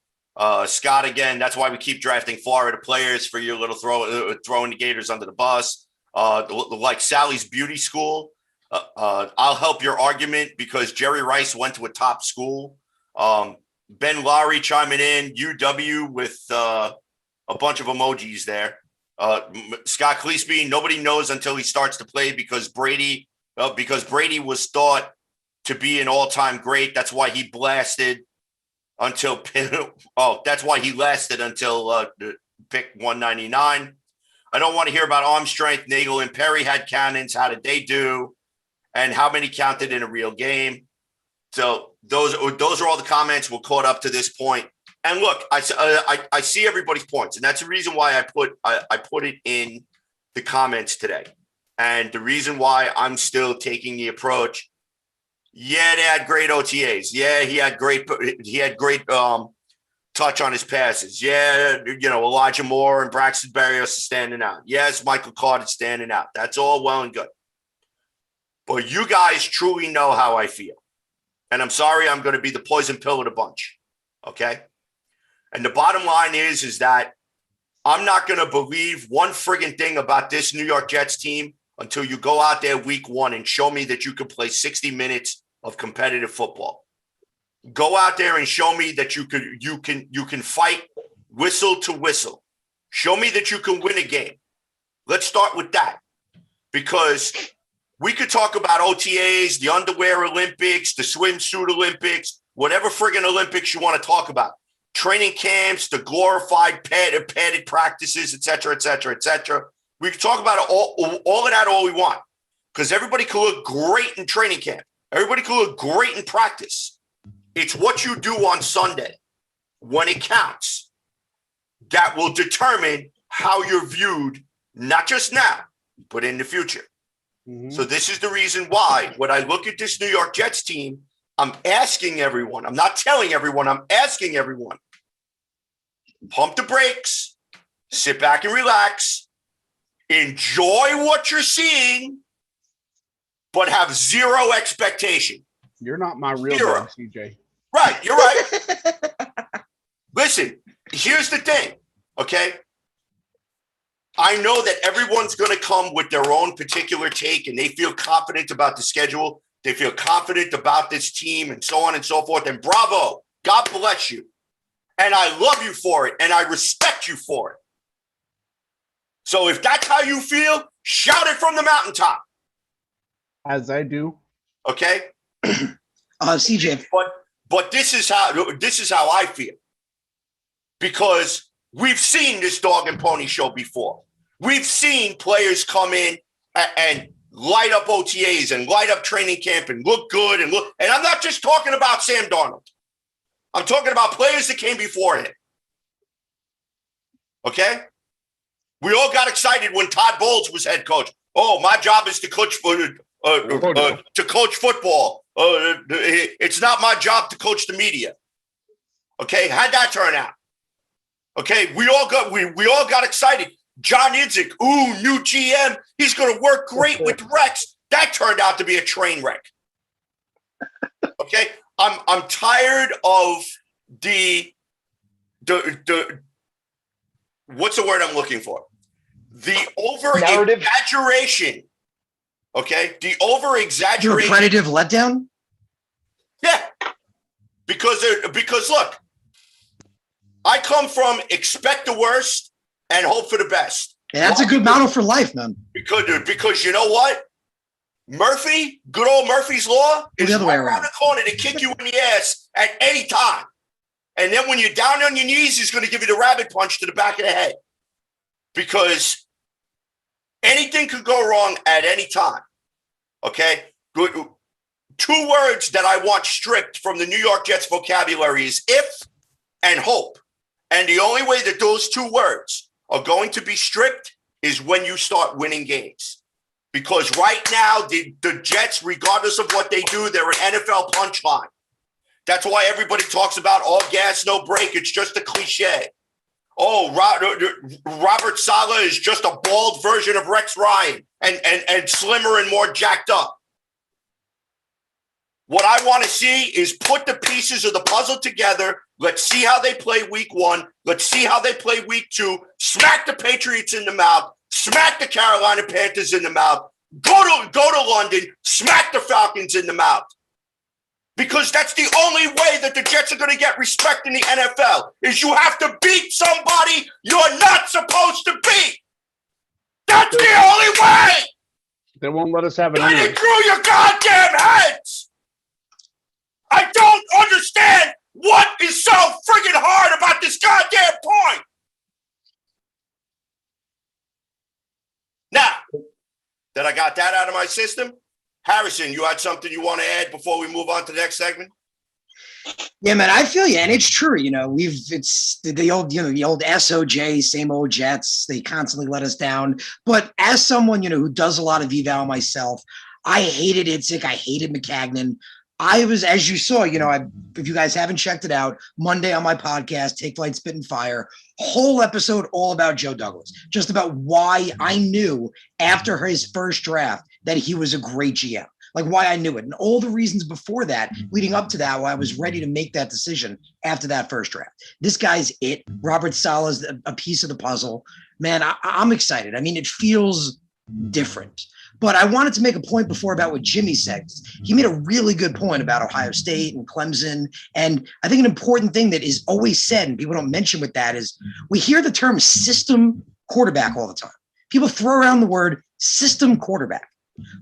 Scott again. That's why we keep drafting Florida players for your little throwing the Gators under the bus. Like Sally's beauty school. I'll help your argument because Jerry Rice went to a top school. Ben Lowry chiming in. UW with a bunch of emojis there. Scott Cleesby, nobody knows until he starts to play because Brady was thought to be an all-time great. That's why he lasted until pick 199. I don't want to hear about arm strength. Nagel and Perry had cannons. How did they do? And how many counted in a real game? So those are all the comments we're caught up to this point. And look, I see everybody's points, and that's the reason why I put it in the comments today, and the reason why I'm still taking the approach. Yeah, they had great OTAs. Yeah, he had great touch on his passes. Yeah, Elijah Moore and Braxton Berrios are standing out. Yes, Michael Carter's standing out. That's all well and good, but you guys truly know how I feel, and I'm sorry I'm going to be the poison pill of the bunch. Okay. And the bottom line is that I'm not going to believe one friggin' thing about this New York Jets team until you go out there week one and show me that you can play 60 minutes of competitive football. Go out there and show me that you can fight whistle to whistle. Show me that you can win a game. Let's start with that because we could talk about OTAs, the underwear Olympics, the swimsuit Olympics, whatever friggin' Olympics you want to talk about. Training camps, the glorified padded practices, et cetera, et cetera, et cetera. We can talk about it all of that all we want because everybody can look great in training camp. Everybody can look great in practice. It's what you do on Sunday when it counts that will determine how you're viewed, not just now, but in the future. Mm-hmm. So this is the reason why when I look at this New York Jets team, I'm asking everyone, I'm not telling everyone, I'm asking everyone, pump the brakes, sit back and relax, enjoy what you're seeing, but have zero expectation. You're not my real Zero. dog, CJ. Right, you're right. Listen, here's the thing, okay? I know that everyone's going to come with their own particular take, and they feel confident about the schedule. They feel confident about this team and so on and so forth. And bravo, God bless you. And I love you for it, and I respect you for it. So if that's how you feel, shout it from the mountaintop. As I do. Okay? CJ. But this is how I feel. Because we've seen this dog and pony show before. We've seen players come in and light up OTAs and light up training camp and look good and I'm not just talking about Sam Darnold. I'm talking about players that came before him. Okay? We all got excited when Todd Bowles was head coach. Oh, my job is to coach football. It's not my job to coach the media. Okay, how'd that turn out? Okay, we all got excited. John Idzik, new GM. He's going to work great with Rex. That turned out to be a train wreck. Okay, I'm tired of the what's the word I'm looking for? The over-exaggeration. Okay, the over-exaggeration. Repetitive letdown? Yeah, because look, I come from expect the worst and hope for the best. Yeah, that's a good motto for life, man. Because you know what? Murphy, good old Murphy's Law, is the other way right around the corner to kick you in the ass at any time. And then when you're down on your knees, he's going to give you the rabbit punch to the back of the head. Because anything could go wrong at any time. Okay? Good. 2 words that I want stripped from the New York Jets vocabulary is if and hope. And the only way that those 2 words are going to be stripped is when you start winning games. Because right now, the Jets, regardless of what they do, they're an NFL punchline. That's why everybody talks about all gas, no brake. It's just a cliche. Oh, Robert Saleh is just a bald version of Rex Ryan and slimmer and more jacked up. What I want to see is put the pieces of the puzzle together. Let's see how they play week 1. Let's see how they play week 2. Smack the Patriots in the mouth. Smack the Carolina Panthers in the mouth. Go to London. Smack the Falcons in the mouth. Because that's the only way that the Jets are going to get respect in the NFL is you have to beat somebody you're not supposed to beat. That's the only way. They won't let us have it Get anyway. it through your goddamn heads. I don't understand what is so friggin' hard about this goddamn point. Now that I got that out of my system, Harrison, you had something you want to add before we move on to the next segment? Yeah, man, I feel you, and it's true. It's the old SOJ, same old Jets. They constantly let us down. But as someone, who does a lot of eval myself, I hated Idzik. I hated McCagnon. I was, as you saw, if you guys haven't checked it out, Monday on my podcast, Take Flight, Spit and Fire, whole episode all about Joe Douglas, just about why I knew after his first draft that he was a great GM, like why I knew it. And all the reasons before that, leading up to that, why I was ready to make that decision after that first draft. This guy's it. Robert Saleh's a piece of the puzzle. Man, I'm excited. I mean, it feels different. But I wanted to make a point before about what Jimmy said. He made a really good point about Ohio State and Clemson. And I think an important thing that is always said, and people don't mention with that, is we hear the term system quarterback all the time. People throw around the word system quarterback,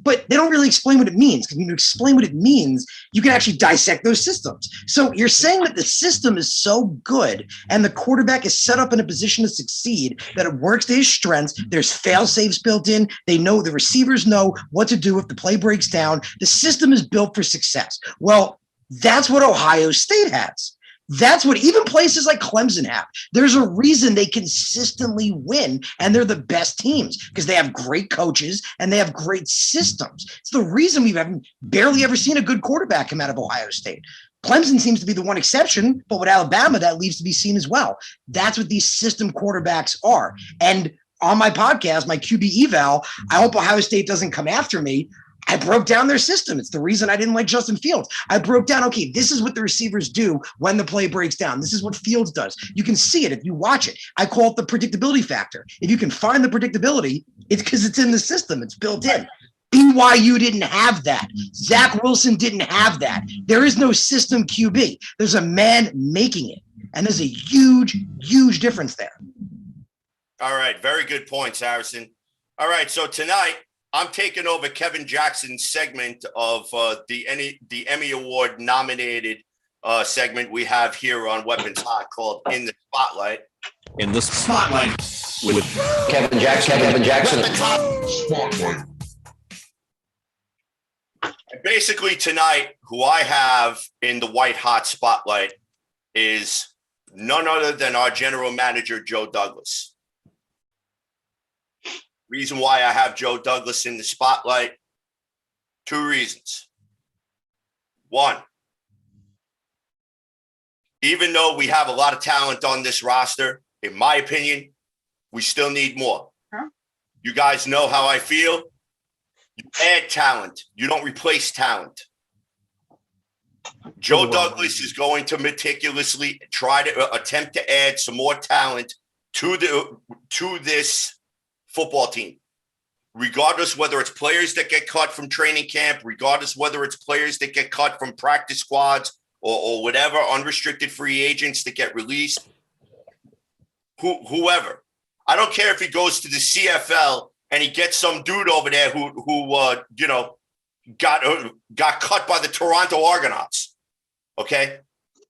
but they don't really explain what it means. Because when you explain what it means, you can actually dissect those systems. So you're saying that the system is so good and the quarterback is set up in a position to succeed that it works to his strengths. There's fail safes built in. They know, the receivers know what to do if the play breaks down. The system is built for success. Well, that's what Ohio State has. That's what even places like Clemson have. There's a reason they consistently win, and they're the best teams because they have great coaches and they have great systems. It's the reason we've barely ever seen a good quarterback come out of Ohio State. Clemson seems to be the one exception, but with Alabama, that leaves to be seen as well. That's what these system quarterbacks are. And on my podcast, my QB eval, I hope Ohio State doesn't come after me. I broke down their system. It's the reason I didn't like Justin Fields. I broke down, okay, this is what the receivers do when the play breaks down. This is what Fields does. You can see it if you watch it. I call it the predictability factor. If you can find the predictability, it's because it's in the system. It's built in. BYU didn't have that. Zach Wilson didn't have that. There is no system QB. There's a man making it. And there's a huge, huge difference there. All right. Very good points, Harrison. All right. So tonight, I'm taking over Kevin Jackson's segment of the Emmy Award nominated segment we have here on Weapons Hot called In the Spotlight. In the Spotlight with Kevin Jackson. Spotlight. Basically tonight, who I have in the white hot spotlight is none other than our general manager, Joe Douglas. Reason why I have Joe Douglas in the spotlight, 2 reasons. 1, even though we have a lot of talent on this roster, in my opinion, we still need more. You guys know how I feel. You add talent. You don't replace talent. Joe Douglas is going to meticulously try to attempt to add some more talent to this football team, regardless whether it's players that get cut from training camp, regardless whether it's players that get cut from practice squads or whatever, unrestricted free agents that get released, whoever. I don't care if he goes to the CFL and he gets some dude over there who got cut by the Toronto Argonauts. Okay,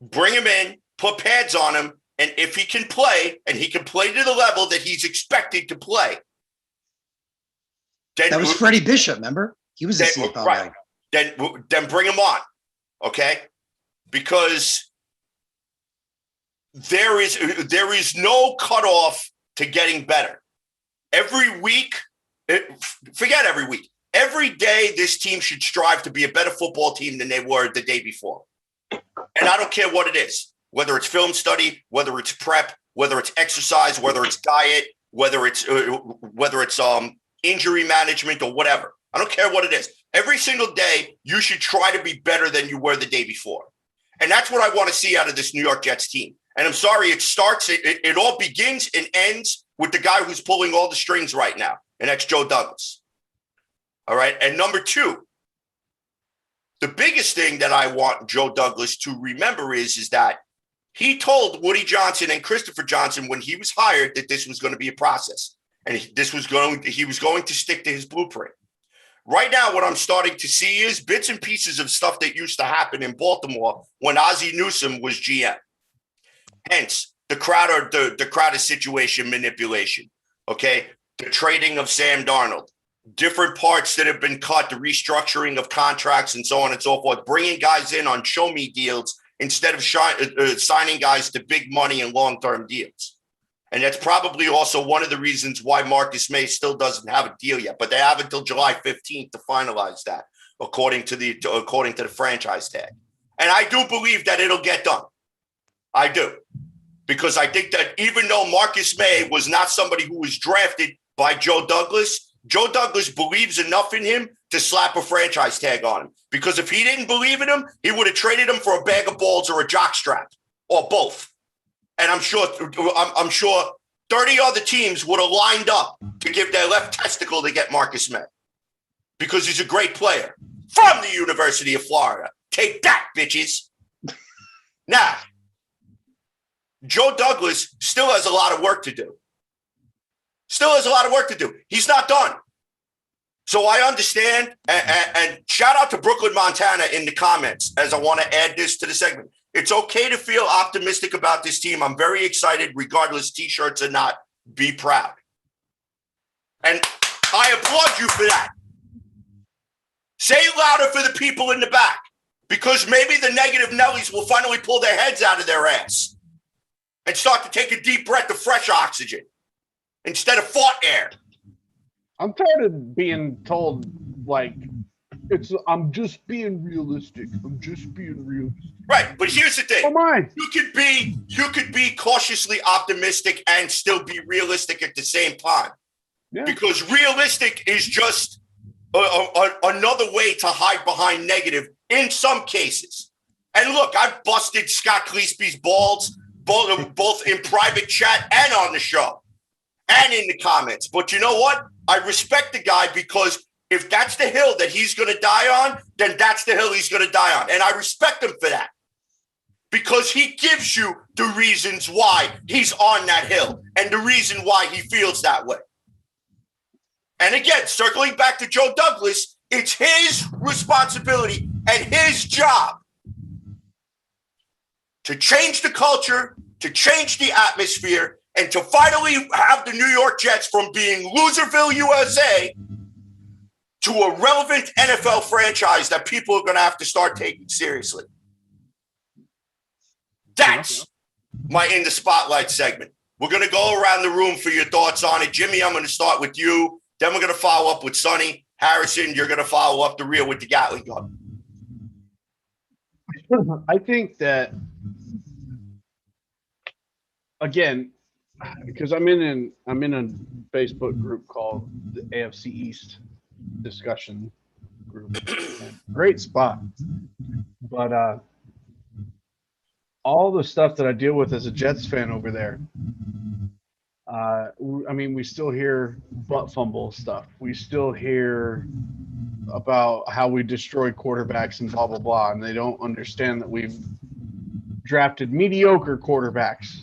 bring him in, put pads on him, and if he can play, and he can play to the level that he's expected to play, then that was Freddie Bishop. Remember, he was a CFL right. Then bring him on. Okay, because there is no cutoff to getting better. Every week. Forget every week. Every day, this team should strive to be a better football team than they were the day before. And I don't care what it is, whether it's film study, whether it's prep, whether it's exercise, whether it's diet, whether it's injury management or whatever. I don't care what it is. Every single day, you should try to be better than you were the day before. And that's what I want to see out of this New York Jets team. And I'm sorry, it all begins and ends with the guy who's pulling all the strings right now. And that's Joe Douglas. All right. And number 2, the biggest thing that I want Joe Douglas to remember is that he told Woody Johnson and Christopher Johnson when he was hired that this was going to be a process. And he was going to stick to his blueprint. Right now, what I'm starting to see is bits and pieces of stuff that used to happen in Baltimore when Ozzie Newsome was GM. Hence, the Crowder situation manipulation. Okay. The trading of Sam Darnold, different parts that have been cut, the restructuring of contracts and so on and so forth, bringing guys in on show-me deals instead of signing guys to big money and long-term deals. And that's probably also one of the reasons why Marcus May still doesn't have a deal yet, but they have until July 15th to finalize that, according to the franchise tag. And I do believe that it'll get done. I do. Because I think that even though Marcus May was not somebody who was drafted by Joe Douglas believes enough in him to slap a franchise tag on him. Because if he didn't believe in him, he would have traded him for a bag of balls or a jockstrap or both. And I'm sure 30 other teams would have lined up to give their left testicle to get Marcus May because he's a great player from the University of Florida. Take that, bitches. Now, Joe Douglas still has a lot of work to do. He's not done. So I understand, and shout out to Brooklyn, Montana in the comments as I want to add this to the segment. It's okay to feel optimistic about this team. I'm very excited, regardless T-shirts or not. Be proud. And I applaud you for that. Say it louder for the people in the back, because maybe the negative Nellies will finally pull their heads out of their ass and start to take a deep breath of fresh oxygen instead of fart air. I'm tired of being told, like, I'm just being realistic. Right, but here's the thing. Oh my. You could be cautiously optimistic and still be realistic at the same time. Yeah. Because realistic is just another way to hide behind negative in some cases. And look, I've busted Scott Cleeseby's balls both in private chat and on the show and in the comments. But you know what? I respect the guy because if that's the hill that he's going to die on, then that's the hill he's going to die on. And I respect him for that because he gives you the reasons why he's on that hill and the reason why he feels that way. And again, circling back to Joe Douglas, it's his responsibility and his job to change the culture, to change the atmosphere, and to finally have the New York Jets from being Loserville, USA, to a relevant NFL franchise that people are going to have to start taking seriously. That's my In the Spotlight segment. We're going to go around the room for your thoughts on it. Jimmy, I'm going to start with you. Then we're going to follow up with Sonny. Harrison, you're going to follow up the reel with the Gatling gun. I think that, again, because I'm in a Facebook group called the AFC East discussion group. Great spot. But all the stuff that I deal with as a Jets fan over there, I mean, we still hear butt fumble stuff. We still hear about how we destroy quarterbacks and blah, blah, blah. And they don't understand that we've drafted mediocre quarterbacks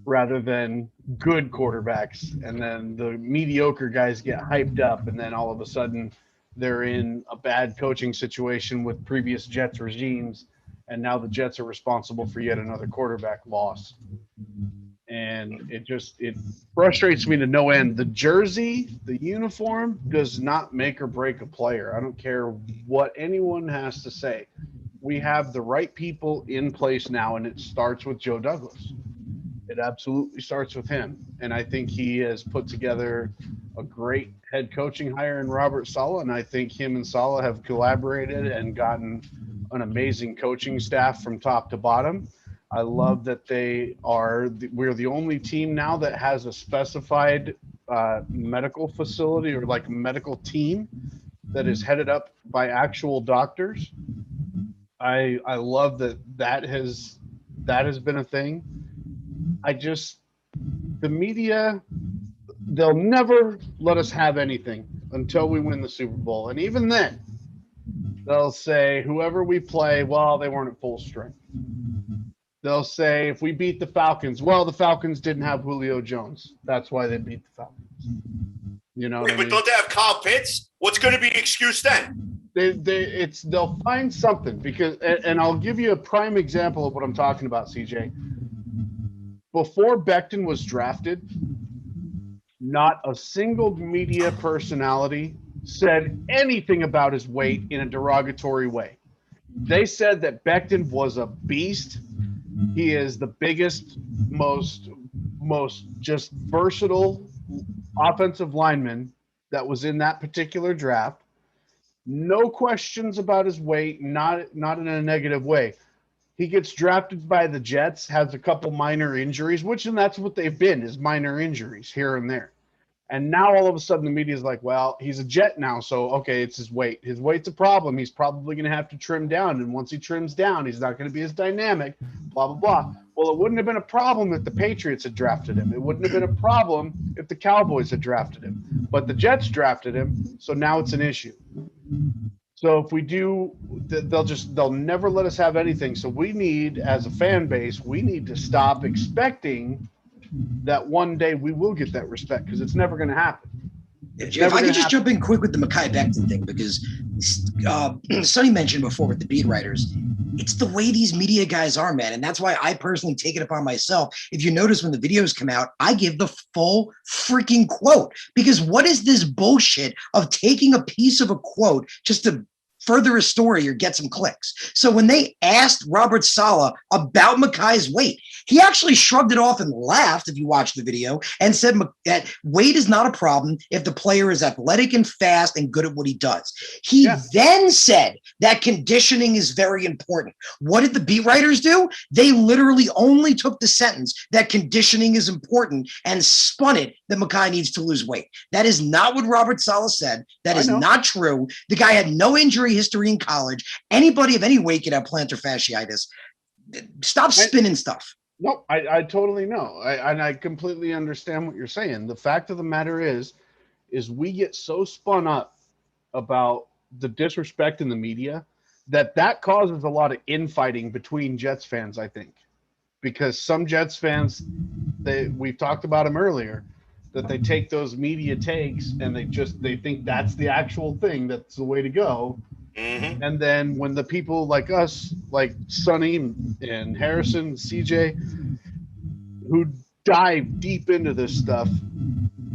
rather than good quarterbacks. And then the mediocre guys get hyped up. And then all of a sudden they're in a bad coaching situation with previous Jets regimes. And now the Jets are responsible for yet another quarterback loss. And it frustrates me to no end. The jersey, the uniform does not make or break a player. I don't care what anyone has to say. We have the right people in place now, and it starts with Joe Douglas. It absolutely starts with him. And I think he has put together a great head coaching hire in Robert Saleh, and I think him and Saleh have collaborated and gotten an amazing coaching staff from top to bottom. I love that we're the only team now that has a specified medical facility or like medical team that is headed up by actual doctors. I love that has been a thing. The media, they'll never let us have anything until we win the Super Bowl. And even then, they'll say whoever we play, well, they weren't at full strength. They'll say if we beat the Falcons, well, the Falcons didn't have Julio Jones. That's why they beat the Falcons. You know what I mean? But don't they have Kyle Pitts? What's going to be the excuse then? They'll find something because, and I'll give you a prime example of what I'm talking about, CJ. Before Becton was drafted, not a single media personality said anything about his weight in a derogatory way. They said that Becton was a beast. He is the biggest, most just versatile offensive lineman that was in that particular draft. No questions about his weight, not in a negative way. He gets drafted by the Jets, has a couple minor injuries, and that's what they've been, is minor injuries here and there. And now all of a sudden the media is like, well, he's a Jet now, so okay, it's his weight. His weight's a problem. He's probably going to have to trim down, and once he trims down, he's not going to be as dynamic, blah, blah, blah. Well, it wouldn't have been a problem if the Patriots had drafted him. It wouldn't have been a problem if the Cowboys had drafted him. But the Jets drafted him, so now it's an issue. So if we do, they'll never let us have anything. So we need, as a fan base, we need to stop expecting that one day we will get that respect, because it's never going to happen. If I could just jump in quick with the Mekhi Becton thing, because Sonny mentioned before with the beat writers, it's the way these media guys are, man. And that's why I personally take it upon myself. If you notice when the videos come out, I give the full freaking quote, because what is this bullshit of taking a piece of a quote just to further his story or get some clicks. So when they asked Robert Saleh about Makai's weight, he actually shrugged it off and laughed, if you watch the video, and said that weight is not a problem if the player is athletic and fast and good at what he does. He then said that conditioning is very important. What did the beat writers do? They literally only took the sentence that conditioning is important and spun it that Makai needs to lose weight. That is not what Robert Saleh said. That is not true. The guy had no injury history in college. Anybody of any weight could have plantar fasciitis. Stop spinning stuff. No, I totally know. I completely understand what you're saying. The fact of the matter is we get so spun up about the disrespect in the media that causes a lot of infighting between Jets fans, I think. Because some Jets fans, we've talked about them earlier, that they take those media takes and they think that's the actual thing, that's the way to go. Mm-hmm. And then when the people like us, like Sonny and Harrison, CJ, who dive deep into this stuff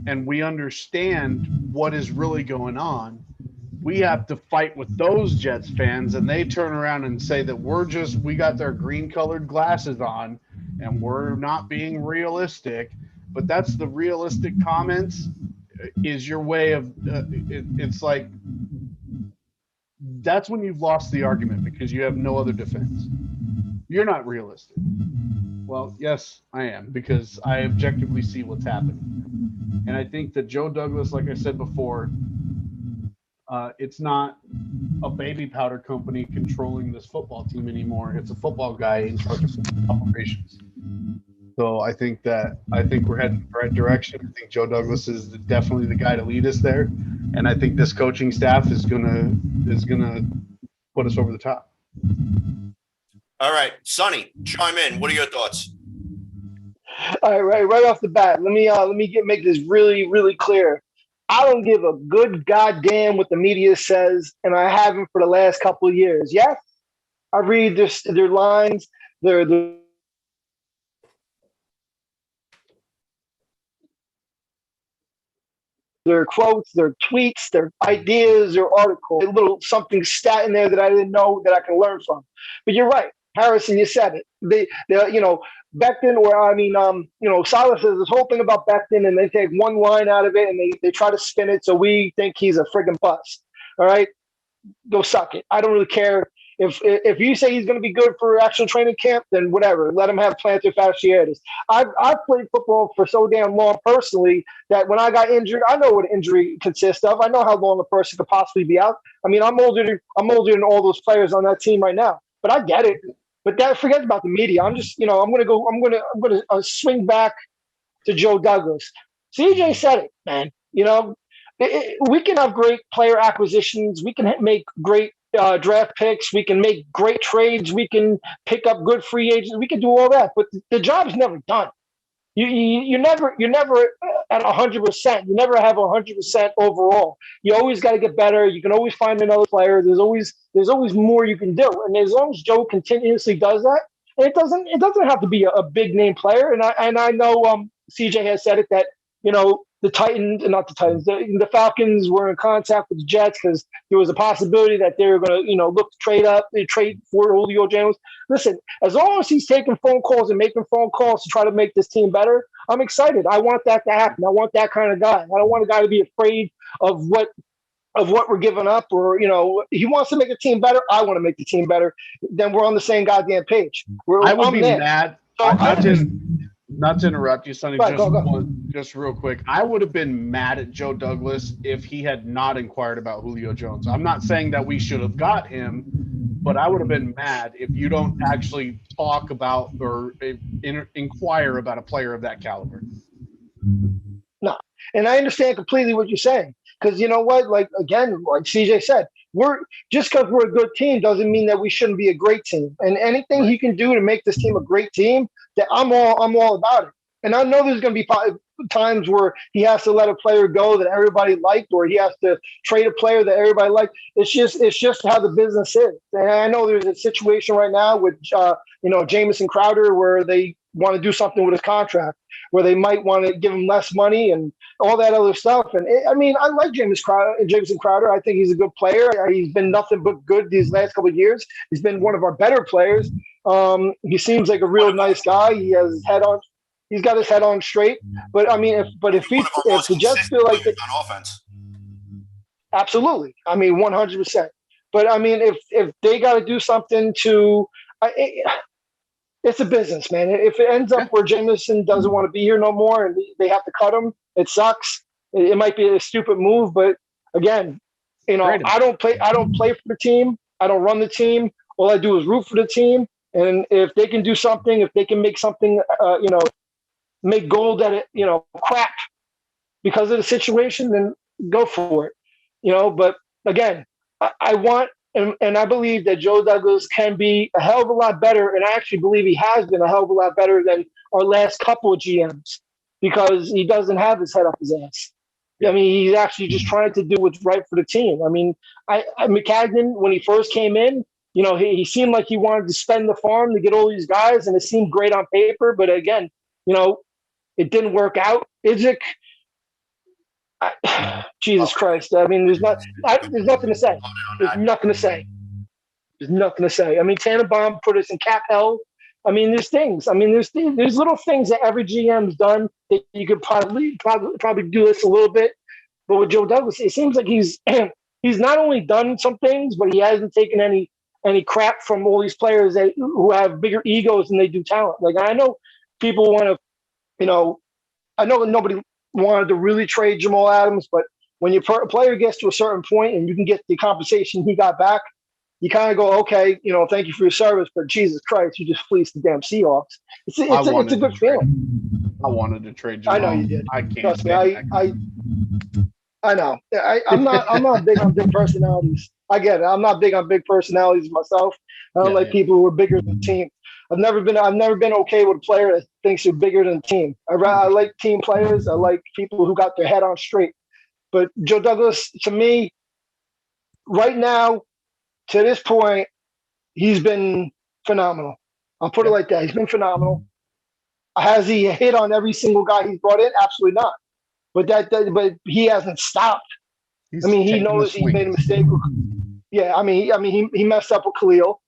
and we understand what is really going on, we have to fight with those Jets fans, and they turn around and say that we got their green colored glasses on and we're not being realistic. But that's the realistic comments is your way of it's like that's when you've lost the argument because you have no other defense. You're not realistic. Well, yes, I am, because I objectively see what's happening. And I think that Joe Douglas, like I said before, it's not a baby powder company controlling this football team anymore. It's a football guy in charge of operations. So I think we're heading in the right direction. I think Joe Douglas is definitely the guy to lead us there, and I think this coaching staff is gonna put us over the top. All right, Sonny, chime in. What are your thoughts? All right, right off the bat, let me make this really, really clear. I don't give a good goddamn what the media says, and I haven't for the last couple of years. Yes, I read their lines, their quotes, their tweets, their ideas, their articles, a little something stat in there that I didn't know that I can learn from. But you're right, Harrison, you said it. They Becton, Saleh says this whole thing about Becton, and they take one line out of it and they try to spin it so we think he's a friggin' bust. All right, go suck it. I don't really care. If you say he's going to be good for actual training camp, then whatever. Let him have plantar fasciitis. I've played football for so damn long personally that when I got injured, I know what injury consists of. I know how long a person could possibly be out. I mean, I'm older than all those players on that team right now, but I get it. But that forget about the media. I'm just, I'm gonna swing back to Joe Douglas. CJ said it, man. We can have great player acquisitions. We can make great draft picks. We can make great trades. We can pick up good free agents. We can do all that, but the job's never done. You're never at 100%. You never have 100% overall. You always got to get better. You can always find another player. There's always more you can do. And as long as Joe continuously does that, and it doesn't have to be a big name player. And I know CJ has said it that the Falcons were in contact with the Jets because there was a possibility that they were going to, look to trade for Julio Jones. Listen, as long as he's taking phone calls and making phone calls to try to make this team better, I'm excited. I want that to happen. I want that kind of guy. I don't want a guy to be afraid of what we're giving up, or he wants to make the team better. I want to make the team better. Then we're on the same goddamn page. I would be mad. Not to interrupt you, Sonny, just real quick. I would have been mad at Joe Douglas if he had not inquired about Julio Jones. I'm not saying that we should have got him, but I would have been mad if you don't actually talk about or inquire about a player of that caliber. No, and I understand completely what you're saying. Because you know what? Like CJ said, just because we're a good team doesn't mean that we shouldn't be a great team. And anything he can do to make this team a great team, that I'm all about it. And I know there's going to be times where he has to let a player go that everybody liked, or he has to trade a player that everybody liked. It's just how the business is. And I know there's a situation right now with Jamison Crowder where they want to do something with his contract, where they might want to give him less money and all that other stuff. And I like Jamison Crowder. I think he's a good player. He's been nothing but good these last couple of years. He's been one of our better players. He seems like a real nice guy. He has his head on. He's got his head on straight. But I mean, if the Jets feel like on offense, absolutely. I mean, 100%. But I mean, if they got to do something to, it's a business, man. If it ends up where Jameson doesn't want to be here no more and they have to cut him, it sucks. It might be a stupid move, but again, I don't play for the team. I don't run the team. All I do is root for the team. And if they can do something, if they can make something, make gold at it, crap because of the situation, then go for it. But again, I want, and I believe that Joe Douglas can be a hell of a lot better. And I actually believe he has been a hell of a lot better than our last couple of GMs because he doesn't have his head up his ass. I mean, he's actually just trying to do what's right for the team. I mean, McCagnon, when he first came in, he seemed like he wanted to spend the farm to get all these guys, and it seemed great on paper. But again, it didn't work out. Idzik, Jesus Christ! I mean, there's nothing to say. There's nothing to say. There's nothing to say. I mean, Tannenbaum put us in cap hell. I mean, there's things. I mean, there's little things that every GM's done that you could probably do this a little bit. But with Joe Douglas, it seems like he's not only done some things, but he hasn't taken any crap from all these players who have bigger egos than they do talent. Like, I know people want to, I know nobody wanted to really trade Jamal Adams, but when your player gets to a certain point and you can get the compensation he got back, you kind of go, okay, thank you for your service, but Jesus Christ, you just fleeced the damn Seahawks. It's a good feeling. I wanted to trade Jamal. I know you did. I can't. Trust me, I know. I'm not big on big personalities. I get it. I'm not big on big personalities myself. I don't like people who are bigger than the team. I've never been okay with a player that thinks they're bigger than the team. I like team players. I like people who got their head on straight. But Joe Douglas, to me, right now, to this point, he's been phenomenal. I'll put it like that. He's been phenomenal. Has he hit on every single guy he's brought in? Absolutely not. But he hasn't stopped. He knows he made a mistake. Yeah, he messed up with Khalil.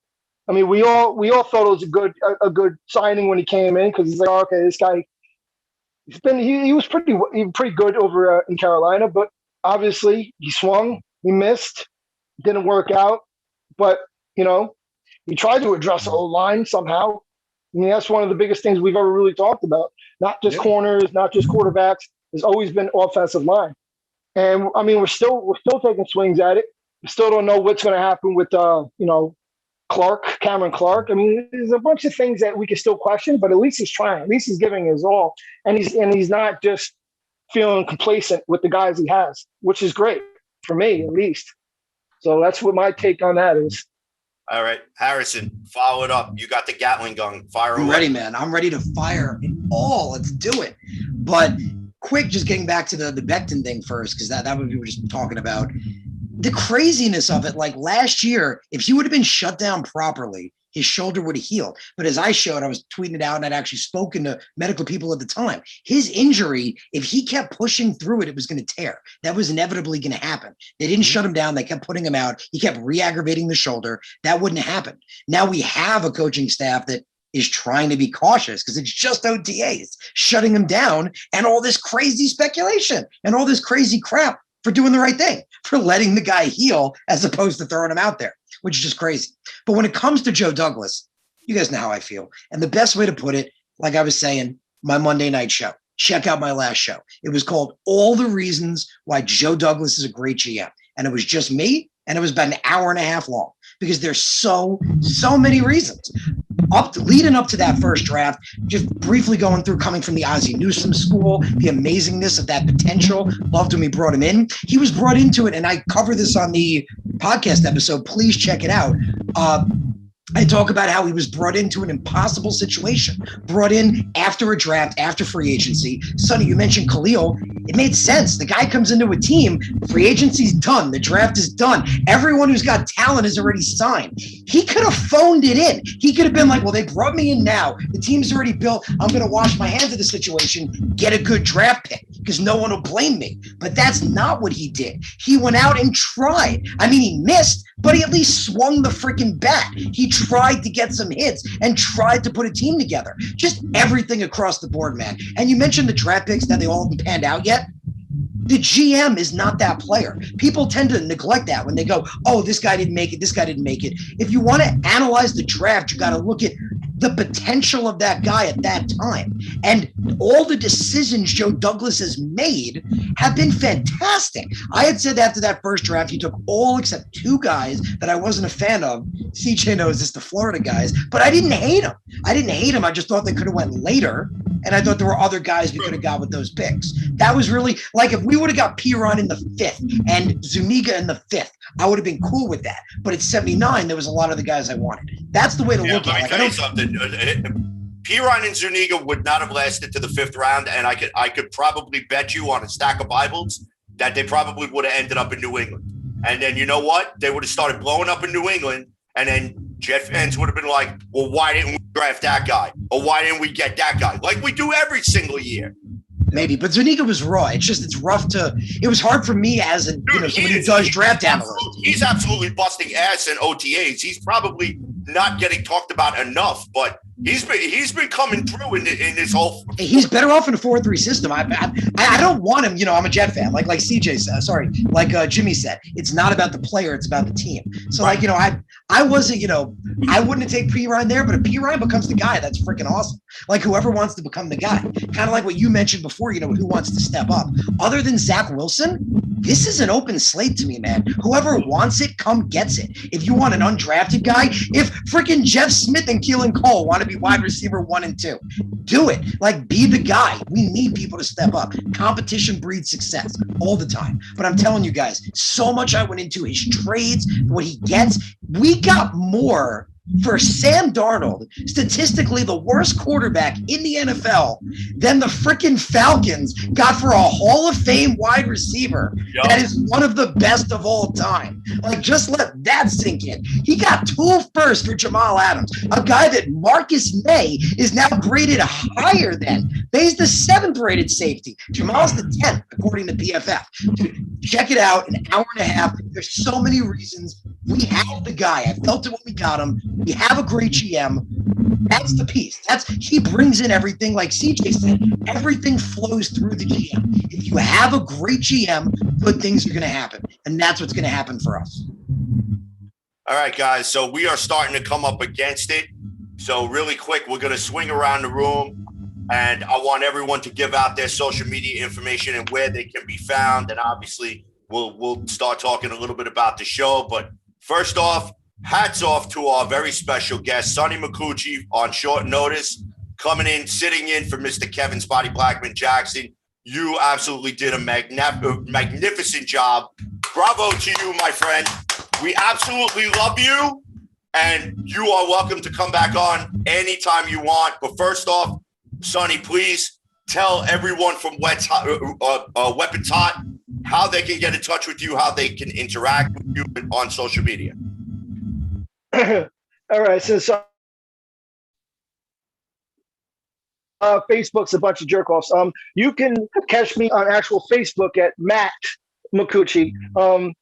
I mean, we all thought it was a good signing when he came in because he's like, oh, okay, this guy. He was pretty good over in Carolina, but obviously he swung, he missed, didn't work out. But he tried to address the whole line somehow. I mean, that's one of the biggest things we've ever really talked about. Not just corners, not just quarterbacks. There's always been offensive line. And I mean, we're still taking swings at it. We still don't know what's going to happen with Cameron Clark. I mean, there's a bunch of things that we can still question, but at least he's trying. At least he's giving his all, and he's not just feeling complacent with the guys he has, which is great for me at least. So that's what my take on that is. All right, Harrison, follow it up. You got the Gatling gun. Fire away. I'm ready, man. I'm ready to fire it all. Let's do it. But quick, just getting back to the Becton thing first, because that what we were just talking about. The craziness of it, like last year, if he would have been shut down properly, his shoulder would have healed. But as I showed, I was tweeting it out and I'd actually spoken to medical people at the time. His injury, if he kept pushing through it, it was going to tear. That was inevitably going to happen. They didn't shut him down. They kept putting him out. He kept re-aggravating the shoulder. That wouldn't happen. Now we have a coaching staff that is trying to be cautious because it's just OTAs shutting him down and all this crazy speculation and all this crazy crap for doing the right thing, for letting the guy heal as opposed to throwing him out there, which is just crazy. But when it comes to Joe Douglas, you guys know how I feel. And the best way to put it, like I was saying, my Monday night show, check out my last show. It was called All the Reasons Why Joe Douglas is a Great GM. And it was just me, and it was about an hour and a half long because there's so many reasons. Leading up to that first draft, just briefly going through coming from the Ozzie Newsome school, the amazingness of that potential. Loved when we brought him in. He was brought into it, and I cover this on the podcast episode. Please check it out. I talk about how he was brought into an impossible situation, brought in after a draft, after free agency. Sonny, you mentioned Khalil. It made sense. The guy comes into a team, free agency's done, the draft is done. Everyone who's got talent is already signed. He could have phoned it in. He could have been like, well, they brought me in now. The team's already built. I'm going to wash my hands of the situation, get a good draft pick because no one will blame me. But that's not what he did. He went out and tried. I mean, he missed, but he at least swung the freaking bat. He tried to get some hits and tried to put a team together. Just everything across the board, man. And you mentioned the draft picks that they all haven't panned out yet. The GM is not that player. People tend to neglect that when they go, oh, this guy didn't make it, this guy didn't make it. If you want to analyze the draft, you got to look at the potential of that guy at that time. And all the decisions Joe Douglas has made have been fantastic. I had said after that first draft, he took all except two guys that I wasn't a fan of. CJ knows this, the Florida guys, but I didn't hate them. I just thought they could have went later. And I thought there were other guys we could have got with those picks. That was really like if we would have got Piron in the 5th and Zuniga in the 5th, I would have been cool with that. But at 79, there was a lot of the guys I wanted. That's the way to look at it. Let me tell you something. Piron and Zuniga would not have lasted to the 5th round, and I could probably bet you on a stack of Bibles that they probably would have ended up in New England. And then you know what? They would have started blowing up in New England, and then Jet fans would have been like, well, why didn't we draft that guy? Or why didn't we get that guy? Like we do every single year. Maybe, but Zuniga was raw. It's rough it was hard for me as somebody who does draft analysts. He's absolutely busting ass in OTAs. He's probably not getting talked about enough, but he's been coming through in this whole. He's better off in a 4-3 system. I don't want him. I'm a Jet fan, like CJ said. Sorry, like Jimmy said. It's not about the player; it's about the team. So, right. I wasn't. I wouldn't have taken Piron there, but if Piron becomes the guy, that's freaking awesome. Like whoever wants to become the guy, kind of like what you mentioned before. Who wants to step up? Other than Zach Wilson, this is an open slate to me, man. Whoever wants it, come gets it. If you want an undrafted guy, if freaking Jeff Smith and Keelan Cole want to be wide receiver 1 and 2, do it. Like, be the guy. We need people to step up. Competition breeds success all the time. But I'm telling you guys, so much I went into his trades, what he gets. We got more for Sam Darnold, statistically the worst quarterback in the NFL, than the freaking Falcons got for a Hall of Fame wide receiver that is one of the best of all time. Like, just let that sink in. He got 2 firsts for Jamal Adams, a guy that Marcus May is now graded higher than. May's the 7th rated safety. Jamal's the 10th, according to PFF. Dude, check it out, an hour and a half. There's so many reasons. We have the guy. I felt it when we got him. We have a great GM. That's the piece. He brings in everything. Like CJ said, everything flows through the GM. If you have a great GM, good things are going to happen. And that's what's going to happen for us. All right, guys. So we are starting to come up against it. So really quick, we're going to swing around the room. And I want everyone to give out their social media information and where they can be found. And obviously, we'll start talking a little bit about the show. But first off, hats off to our very special guest, Sonny Micucci, on short notice, coming in, sitting in for Mr. Kevin Spotty Blackman Jackson. You absolutely did a magnificent job. Bravo to you, my friend. We absolutely love you, and you are welcome to come back on anytime you want. But first off, Sonny, please tell everyone from Weapons Hot how they can get in touch with you, how they can interact with you on social media. All right, since Facebook's a bunch of jerk-offs, you can catch me on actual Facebook at Matt Micucci.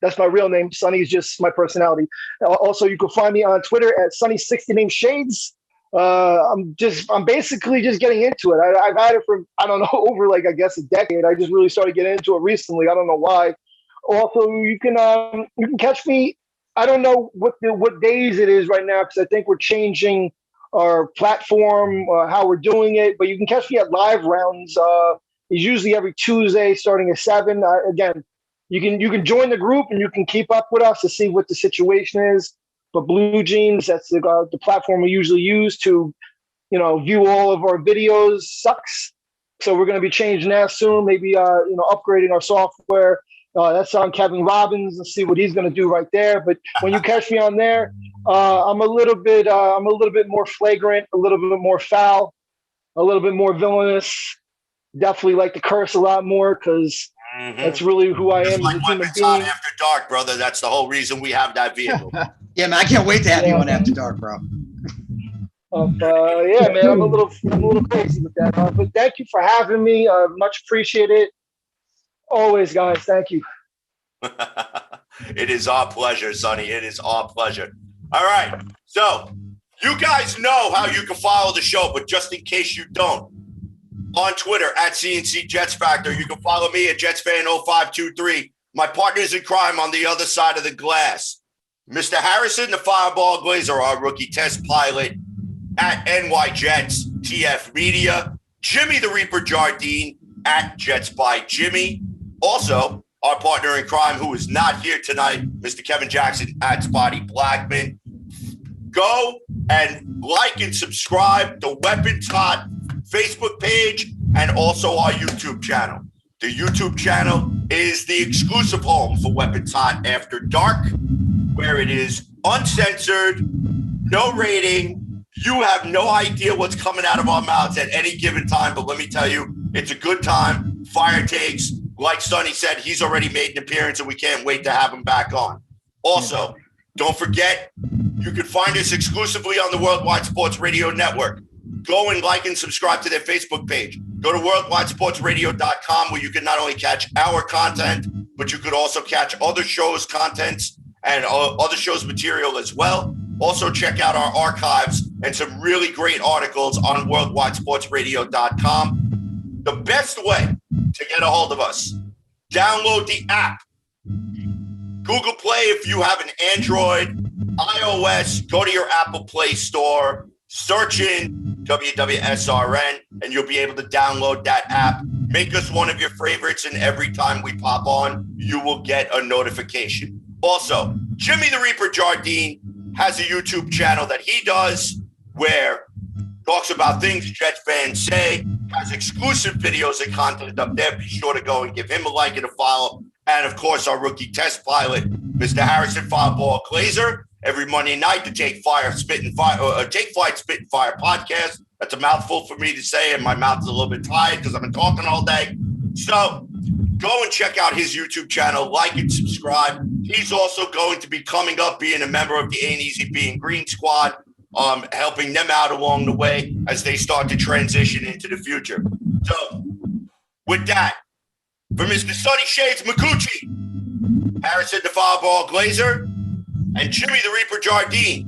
That's my real name. Sonny is just my personality. Also, you can find me on Twitter at Sonny60NameShades. I'm basically just getting into it. I've had it for, I don't know, over I guess a decade. I just really started getting into it recently. I don't know why. Also, you can catch me. I don't know what days it is right now because I think we're changing our platform, how we're doing it. But you can catch me at live rounds. It's usually every Tuesday starting at 7. Again, you can join the group and you can keep up with us to see what the situation is. But Blue Jeans, that's the platform we usually use to, view all of our videos, sucks. So we're going to be changing that soon. Maybe upgrading our software That's on Kevin Robbins. Let's see what he's going to do right there. But when you catch me on there, I'm a little bit more flagrant, a little bit more foul, a little bit more villainous. Definitely like to curse a lot more because that's really who I am as a human Weapons on being. After Dark, brother. That's the whole reason we have that vehicle. Yeah, man, I can't wait to have you on After Dark, bro. Yeah, man, I'm a little crazy with that. But thank you for having me. Much appreciated. Always, guys. Thank you. It is our pleasure, Sonny. It is our pleasure. All right. So you guys know how you can follow the show, but just in case you don't, on Twitter at CNC Jets Factor, you can follow me at JetsFan0523. My partners in crime on the other side of the glass, Mr. Harrison, the Fireball Glazer, our rookie test pilot at NY Jets TF Media, Jimmy the Reaper Jardine at Jets by Jimmy. Also, our partner in crime who is not here tonight, Mr. Kevin Jackson at Spotty Blackman. Go and like and subscribe to Weapons Hot Facebook page and also our YouTube channel. The YouTube channel is the exclusive home for Weapons Hot After Dark, where it is uncensored, no rating. You have no idea what's coming out of our mouths at any given time, but let me tell you, it's a good time. Fire takes. Like Sonny said, he's already made an appearance, and we can't wait to have him back on. Also, don't forget, you can find us exclusively on the Worldwide Sports Radio Network. Go and like and subscribe to their Facebook page. Go to worldwidesportsradio.com, where you can not only catch our content, but you could also catch other shows' contents and other shows' material as well. Also, check out our archives and some really great articles on worldwidesportsradio.com. The best way to get a hold of us, download the app. Google Play if you have an Android, iOS, go to your Apple Play Store, search in WWSRN, and you'll be able to download that app. Make us one of your favorites, and every time we pop on, you will get a notification. Also, Jimmy the Reaper Jardine has a YouTube channel that he does where talks about things Jets fans say, has exclusive videos and content up there. Be sure to go and give him a like and a follow. And, of course, our rookie test pilot, Mr. Harrison Fireball Glazer, every Monday night, the Take Flight, Spit and Fire podcast. That's a mouthful for me to say, and my mouth is a little bit tired because I've been talking all day. So go and check out his YouTube channel, like and subscribe. He's also going to be coming up, being a member of the Ain't Easy Being Green Squad, helping them out along the way as they start to transition into the future. So with that, for Mr. Sonny Shades Micucci, Harrison the Fireball Glazer, and Jimmy the Reaper Jardine,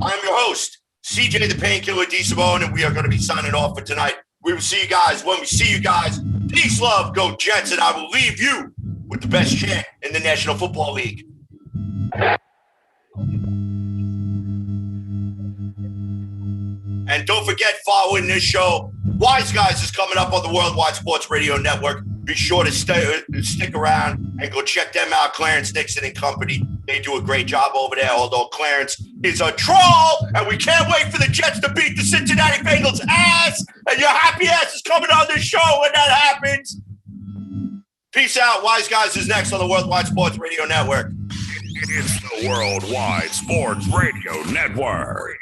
I'm your host, CJ the Painkiller D. Simone, and we are going to be signing off for tonight. We will see you guys when we see you guys. Peace, love, go Jets, and I will leave you with the best chant in the National Football League. And don't forget, following this show, Wise Guys is coming up on the Worldwide Sports Radio Network. Be sure to stick around and go check them out, Clarence Nixon and company. They do a great job over there, although Clarence is a troll, and we can't wait for the Jets to beat the Cincinnati Bengals' ass, and your happy ass is coming on this show when that happens. Peace out. Wise Guys is next on the Worldwide Sports Radio Network. It's the Worldwide Sports Radio Network.